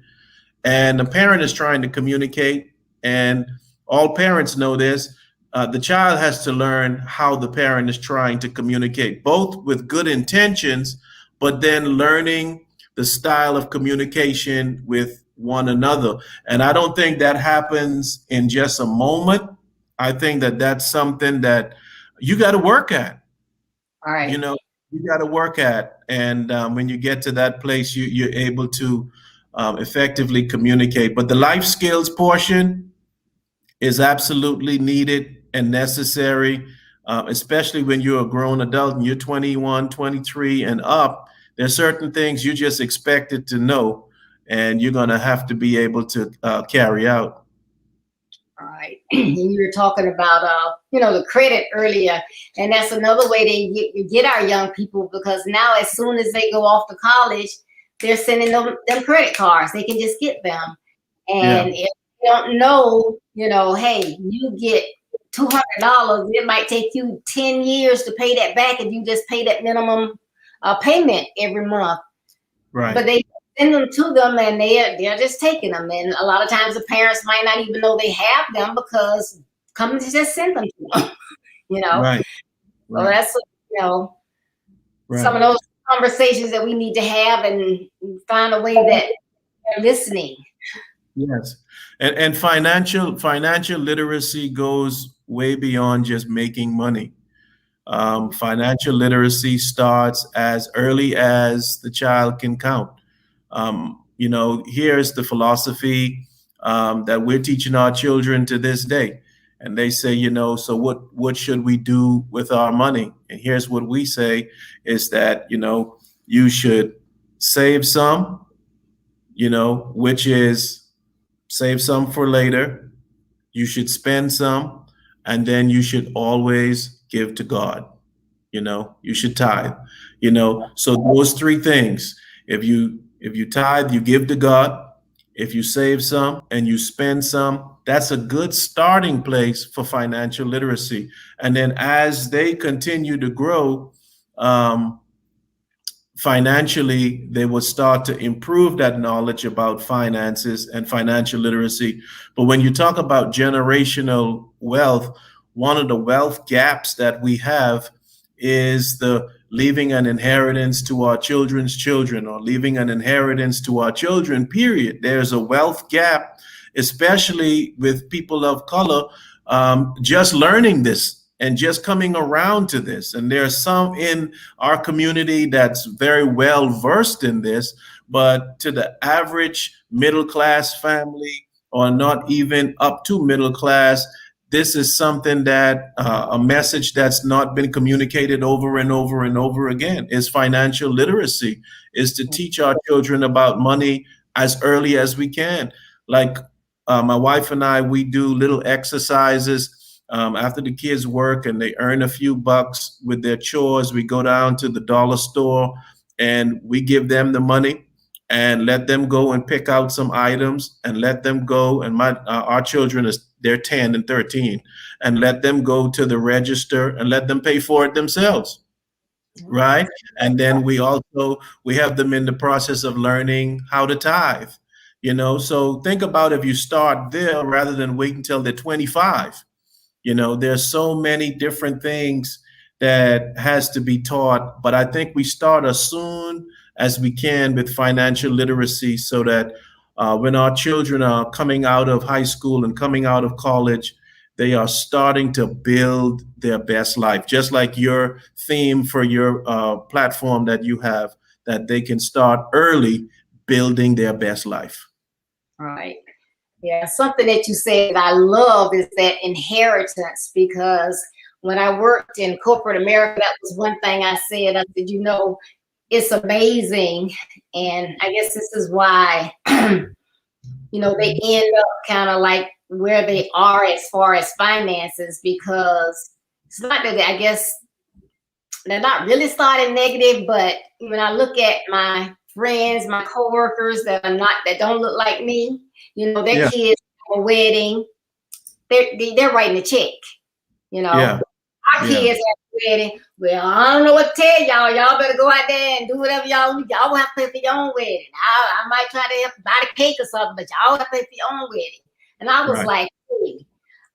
And the parent is trying to communicate, and all parents know this. The child has to learn how the parent is trying to communicate, both with good intentions, but then learning the style of communication with one another. And I don't think that happens in just a moment. I think that that's something that you got to work at. All right. You got to work at. And when you get to that place, you're able to effectively communicate. But the life skills portion is absolutely needed and necessary, especially when you're a grown adult and you're 21, 23 and up. There's certain things you just expected to know, and you're going to have to be able to carry out. All right. And you were talking about, the credit earlier, and that's another way they get our young people, because now as soon as they go off to college, they're sending them credit cards. They can just get them. Yeah. And if you don't know, hey, you get $200, it might take you 10 years to pay that back if you just pay that minimum payment every month. Right. But they send them to them, and they're just taking them. And a lot of times the parents might not even know they have them because companies just send them to them. Right. So Right. that's some of Right. those conversations that we need to have and find a way that they're listening. Yes. And financial literacy goes way beyond just making money. Financial literacy starts as early as the child can count. Here's the philosophy that we're teaching our children to this day. And they say, so what should we do with our money? And here's what we say is that, you should save some, which is save some for later. You should spend some, and then you should always give to God. You should tithe. So those three things. If you tithe, you give to God. If you save some and you spend some, that's a good starting place for financial literacy. And then as they continue to grow, financially, they will start to improve that knowledge about finances and financial literacy. But when you talk about generational wealth, one of the wealth gaps that we have is the leaving an inheritance to our children's children, or leaving an inheritance to our children, period. There's a wealth gap, especially with people of color, just learning this and just coming around to this. And there's some in our community that's very well versed in this, but to the average middle class family, or not even up to middle class, this is something that a message that's not been communicated over and over and over again is financial literacy, is to teach our children about money as early as we can. Like my wife and I, we do little exercises after the kids work and they earn a few bucks with their chores. We go down to the dollar store and we give them the money and let them go and pick out some items, and let them go. And our children, they're 10 and 13, and let them go to the register and let them pay for it themselves. Right. And then we have them in the process of learning how to tithe, so think about if you start there rather than wait until they're 25. There's so many different things that has to be taught, but I think we start as soon as we can with financial literacy, so that when our children are coming out of high school and coming out of college, they are starting to build their best life, just like your theme for your platform that you have, that they can start early building their best life. Right. Yeah, something that you said that I love is that inheritance, because when I worked in corporate America, that was one thing I said. I said, it's amazing. And I guess this is why, they end up kind of like where they are as far as finances, because it's not that I guess they're not really starting negative, but when I look at my friends, my coworkers that don't look like me, their kids have a wedding, they're writing a check, Yeah. Our kids have a wedding. Well, I don't know what to tell y'all. Y'all better go out there and do whatever y'all will have to pay for your own wedding. I might try to help buy the cake or something, but y'all have to pay for your own wedding. And I was like, hey,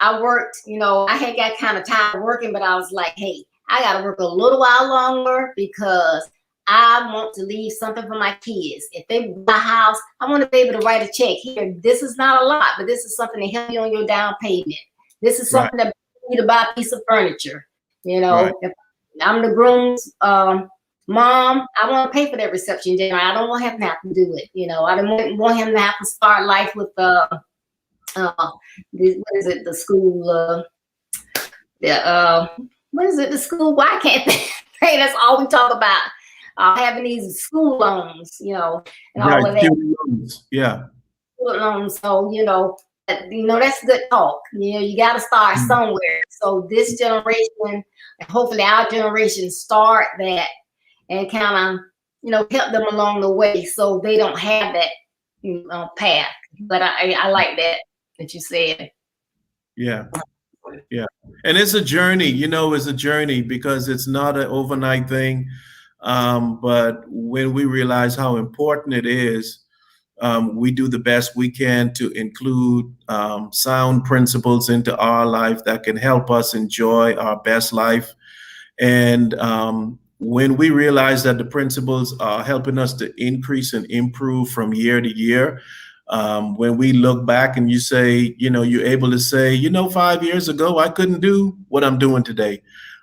I worked, I had got kind of tired of working, but I was like, hey, I got to work a little while longer because I want to leave something for my kids. If they buy a house, I want to be able to write a check. Here, this is not a lot, but this is something to help you on your down payment. This is something that you to buy a piece of furniture. If I'm the groom's mom, I want to pay for that reception dinner. I don't want him to have to do it. I don't want him to have to start life with what is it? The school. What is it? The school? Why can't they? That's all we talk about. Having these school loans, and all of that. Loans. Yeah. School loans. So that's good talk. You got to start somewhere. So this generation, and hopefully our generation, start that and kind of help them along the way, so they don't have that path. But I like that you said. Yeah. Yeah. And it's a journey, it's a journey because it's not an overnight thing. But when we realize how important it is, we do the best we can to include sound principles into our life that can help us enjoy our best life. And when we realize that the principles are helping us to increase and improve from year to year, when we look back and you say, you're able to say, 5 years ago, I couldn't do what I'm doing today.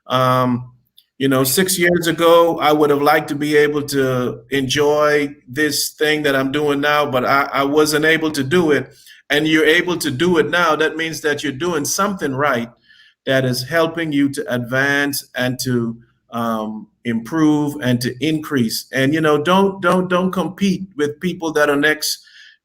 6 years ago, I would have liked to be able to enjoy this thing that I'm doing now, but I wasn't able to do it. And you're able to do it now. That means that you're doing something right that is helping you to advance and to improve and to increase. And don't compete with people that are next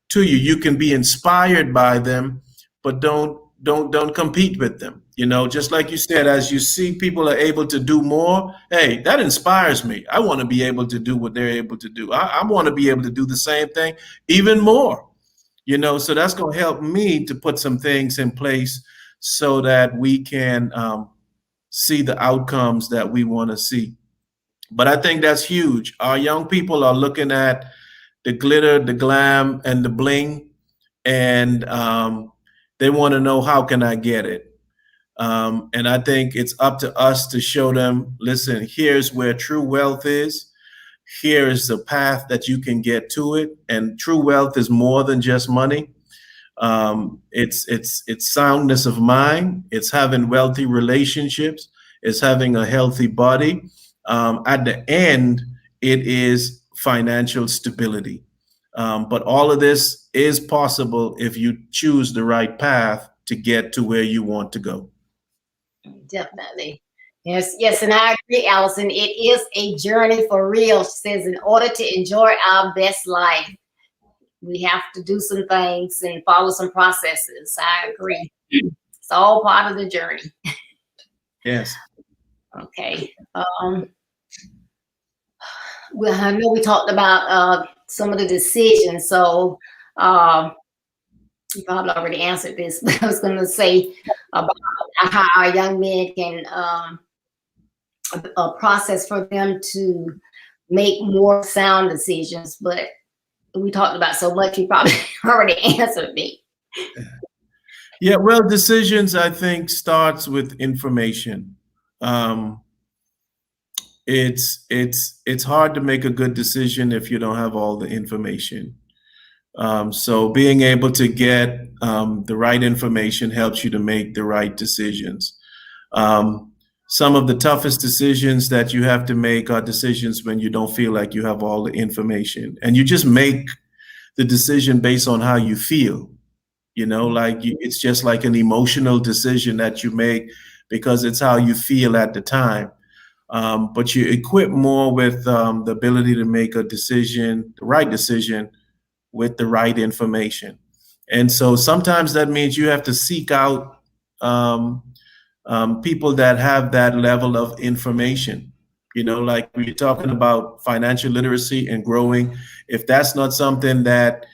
to you. You can be inspired by them, but don't compete with them. Just like you said, as you see people are able to do more, hey, that inspires me. I want to be able to do what they're able to do. I want to be able to do the same thing, even more. So that's going to help me to put some things in place so that we can see the outcomes that we want to see. But I think that's huge. Our young people are looking at the glitter, the glam, and the bling, and they want to know, how can I get it? And I think it's up to us to show them, listen, here's where true wealth is. Here is the path that you can get to it. And true wealth is more than just money. It's soundness of mind. It's having wealthy relationships. It's having a healthy body. At the end, it is financial stability. But all of this is possible if you choose the right path to get to where you want to go. Definitely. Yes, and I agree, Allison. It is a journey for real. She says, in order to enjoy our best life, we have to do some things and follow some processes. I agree. It's all part of the journey. Yes. Okay. Well, I know we talked about some of the decisions, so you probably already answered this, but I was going to say about how our young men can a process for them to make more sound decisions, but we talked about so much, you probably already answered me. Yeah, well, decisions, I think, starts with information. It's hard to make a good decision if you don't have all the information. So being able to get the right information helps you to make the right decisions. Some of the toughest decisions that you have to make are decisions when you don't feel like you have all the information, and you just make the decision based on how you feel. It's just like an emotional decision that you make because it's how you feel at the time. But you equip more with the ability to make a decision, the right decision, with the right information. And so sometimes that means you have to seek out people that have that level of information. Like we're talking about financial literacy and growing. If that's not something that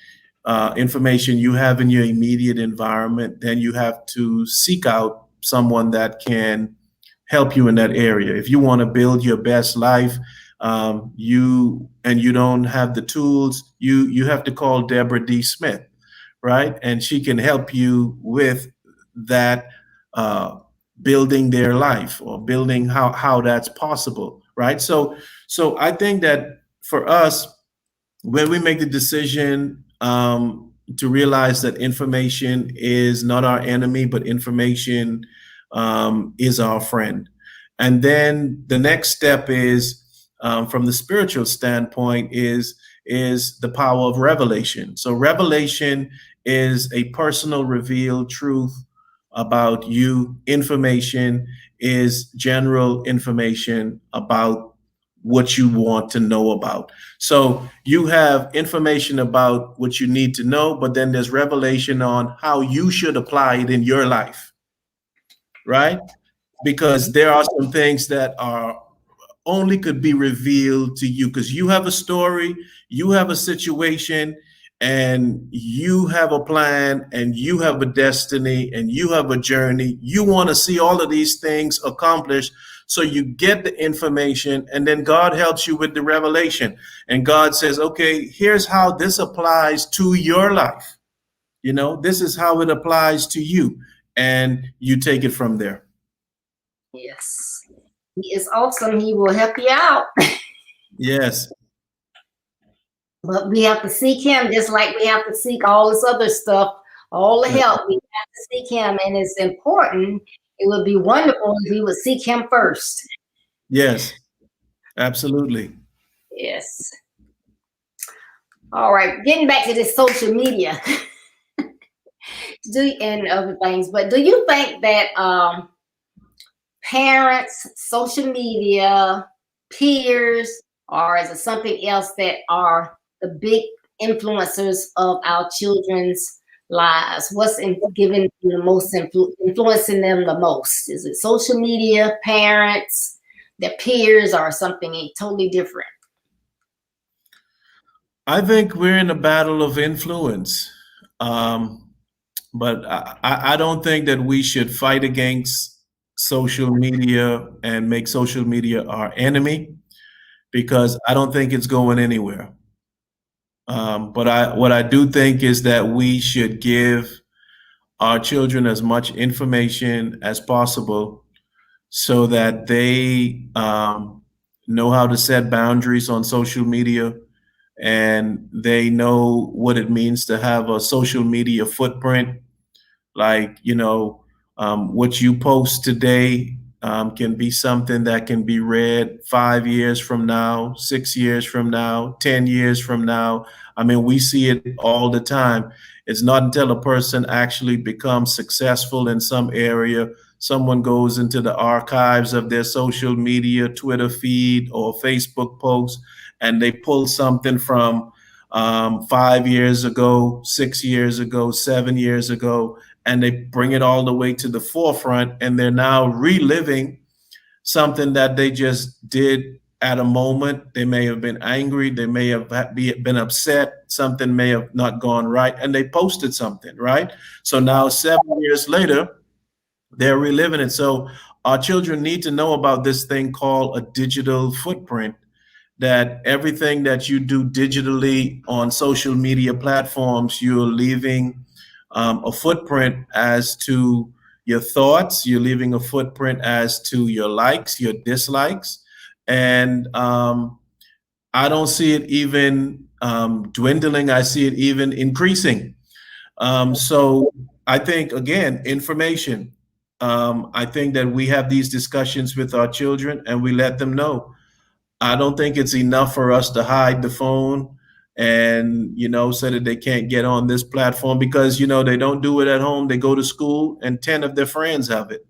information you have in your immediate environment, then you have to seek out someone that can help you in that area. If you want to build your best life, you don't have the tools, you have to call Deborah D. Smith, right? And she can help you with that, building their life or building how that's possible, right? So I think that for us, when we make the decision to realize that information is not our enemy, but information is our friend. And then the next step is, from the spiritual standpoint, is the power of revelation. So revelation is a personal revealed truth about you. Information is general information about what you want to know about. So you have information about what you need to know, but then there's revelation on how you should apply it in your life, right? Because there are some things that are only could be revealed to you because you have a story, you have a situation, and you have a plan and you have a destiny and you have a journey. You want to see all of these things accomplished. So you get the information, and then God helps you with the revelation. And God says, okay, here's how this applies to your life. This is how it applies to you. And you take it from there. Yes. He is awesome. He will help you out. Yes. But we have to seek him just like we have to seek all this other stuff, all the help. We have to seek him, and it's important. It would be wonderful if we would seek him first. Yes, absolutely. Yes. All right, getting back to this social media and other things, but do you think that parents, social media, peers, or is it something else that are the big influencers of our children's lives? What's giving the most influencing them the most? Is it social media, parents, their peers, or something totally different? I think we're in a battle of influence, but I don't think that we should fight against social media and make social media our enemy, because I don't think it's going anywhere. But what I do think is that we should give our children as much information as possible so that they know how to set boundaries on social media, and they know what it means to have a social media footprint. Like, what you post today can be something that can be read 5 years from now, 6 years from now, 10 years from now. I mean, we see it all the time. It's not until a person actually becomes successful in some area, someone goes into the archives of their social media, Twitter feed or Facebook post, and they pull something from 5 years ago, 6 years ago, 7 years ago, and they bring it all the way to the forefront, and they're now reliving something that they just did at a moment. They may have been angry, they may have been upset, something may have not gone right, and they posted something, right? So now 7 years later, they're reliving it. So our children need to know about this thing called a digital footprint, that everything that you do digitally on social media platforms, you're leaving a footprint as to your thoughts, you're leaving a footprint as to your likes, your dislikes. And I don't see it even dwindling, I see it even increasing. So I think, again, information. I think that we have these discussions with our children and we let them know. I don't think it's enough for us to hide the phone and, so that they can't get on this platform, because, they don't do it at home. They go to school and 10 of their friends have it.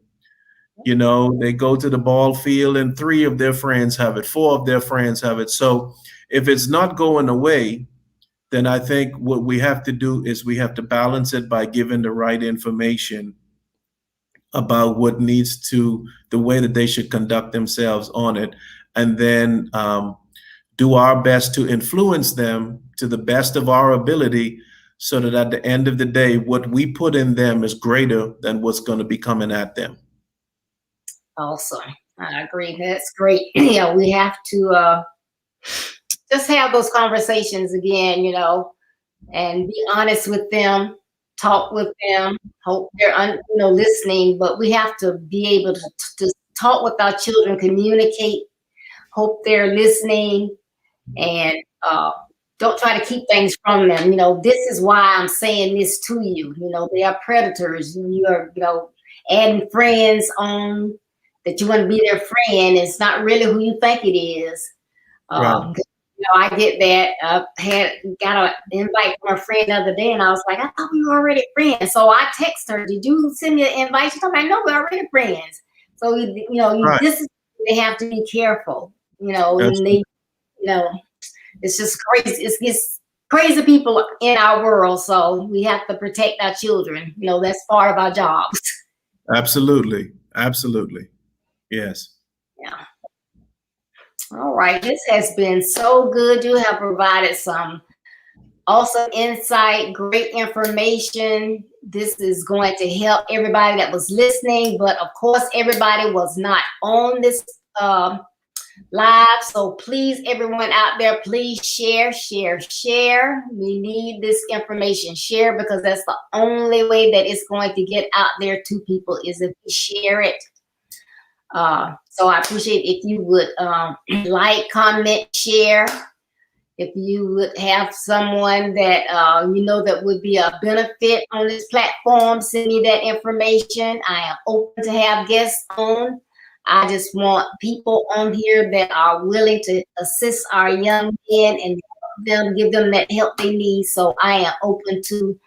They go to the ball field and 3 of their friends have it, 4 of their friends have it. So if it's not going away, then I think what we have to do is we have to balance it by giving the right information about what needs to, the way that they should conduct themselves on it, and then do our best to influence them to the best of our ability, so that at the end of the day, what we put in them is greater than what's going to be coming at them. Awesome. I agree. That's great. Yeah, we have to just have those conversations again, and be honest with them, talk with them, hope they're listening, but we have to be able to talk with our children, communicate, hope they're listening, and don't try to keep things from them. This is why I'm saying this to you. They are predators. You are, adding friends on that you want to be their friend. It's not really who you think it is. Right. I get that. I got an invite from a friend the other day, and I was like, I thought we were already friends. So I text her, did you send me an invite? She's like, no, we're already friends. So, Right. this is, they have to be careful, and they, it's just crazy. It's crazy people in our world. So we have to protect our children. That's part of our jobs. Absolutely. Absolutely. Yes. Yeah. All right. This has been so good. You have provided some Awesome insight, great information. This is going to help everybody that was listening, but of course, everybody was not on this live. So please, everyone out there, please share, share, share. We need this information share, because that's the only way that it's going to get out there to people, is if we share it. So I appreciate if you would like, comment, share. If you would have someone that that would be a benefit on this platform, send me that information. I am open to have guests on. I just want people on here that are willing to assist our young men and help them, give them that help they need. So I am open to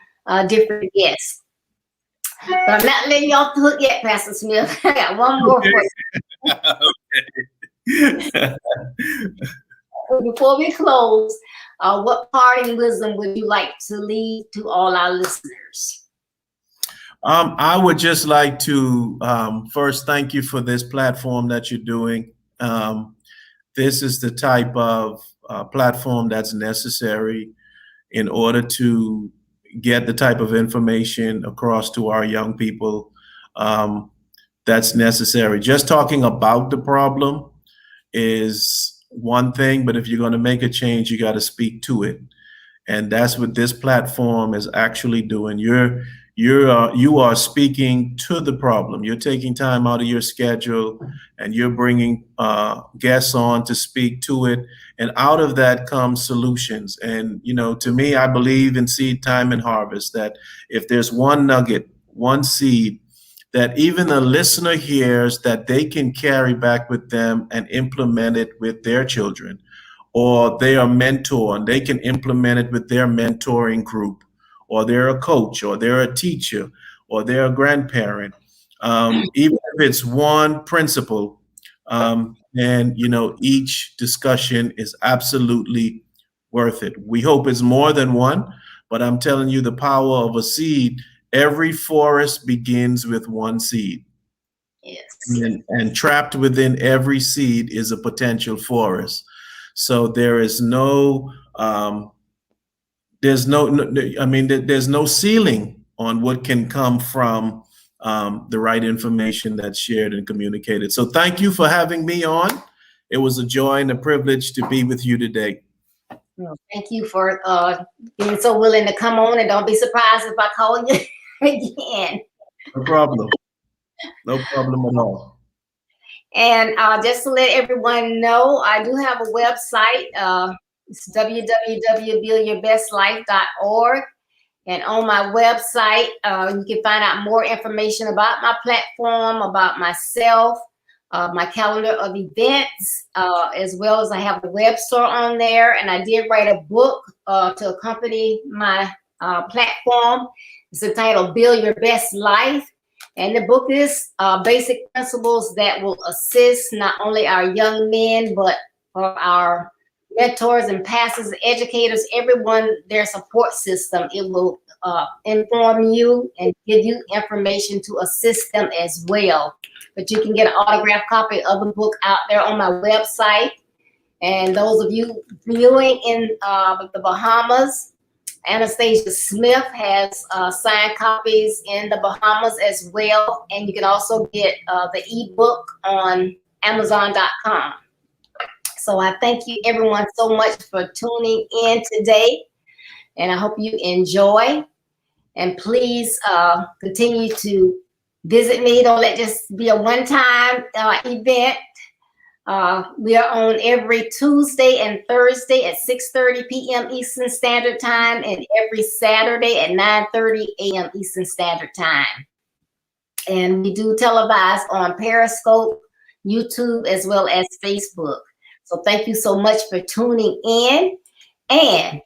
different guests. But I'm not letting you off the hook yet, Pastor Smith. I got one more for you. Before we close, what parting wisdom would you like to leave to all our listeners? I would just like to first thank you for this platform that you're doing. This is the type of platform that's necessary in order to get the type of information across to our young people that's necessary. Just talking about the problem is one thing, but if you're going to make a change, you got to speak to it. And that's what this platform is actually doing. You are speaking to the problem. You're taking time out of your schedule and you're bringing guests on to speak to it. And out of that comes solutions. And, to me, I believe in seed time and harvest, that if there's one nugget, one seed that even the listener hears, that they can carry back with them and implement it with their children, or they are mentor and they can implement it with their mentoring group, or they're a coach, or they're a teacher, or they're a grandparent. Even if it's one principle, and each discussion is absolutely worth it. We hope it's more than one, but I'm telling you, the power of a seed. Every forest begins with one seed. Yes. And trapped within every seed is a potential forest. So there is there's no ceiling on what can come from the right information that's shared and communicated. So thank you for having me on. It was a joy and a privilege to be with you today. Well, thank you for being so willing to come on, and don't be surprised if I call you again. No problem. No problem at all. And just to let everyone know, I do have a website. It's www.buildyourbestlife.org. And on my website, you can find out more information about my platform, about myself, my calendar of events, as well as I have the web store on there. And I did write a book to accompany my platform. It's entitled Build Your Best Life. And the book is basic principles that will assist not only our young men, but for our mentors and pastors, educators, everyone, their support system. It will inform you and give you information to assist them as well. But you can get an autographed copy of the book out there on my website. And those of you viewing in the Bahamas, Anastasia Smith has signed copies in the Bahamas as well. And you can also get the ebook on Amazon.com. So I thank you everyone so much for tuning in today. And I hope you enjoy. And please continue to visit me. Don't let this be a one-time event. We are on every Tuesday and Thursday at 6:30 p.m. Eastern Standard Time, and every Saturday at 9:30 a.m. Eastern Standard Time. And we do televise on Periscope, YouTube, as well as Facebook. So thank you so much for tuning in. And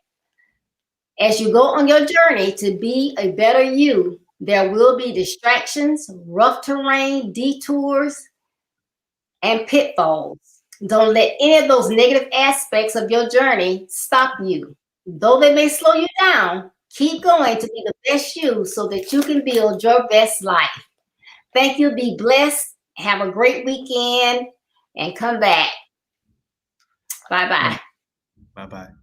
as you go on your journey to be a better you, there will be distractions, rough terrain, detours, and pitfalls. Don't let any of those negative aspects of your journey stop you. Though they may slow you down, keep going to be the best you so that you can build your best life. Thank you. Be blessed. Have a great weekend and come back. Bye-bye. Bye-bye.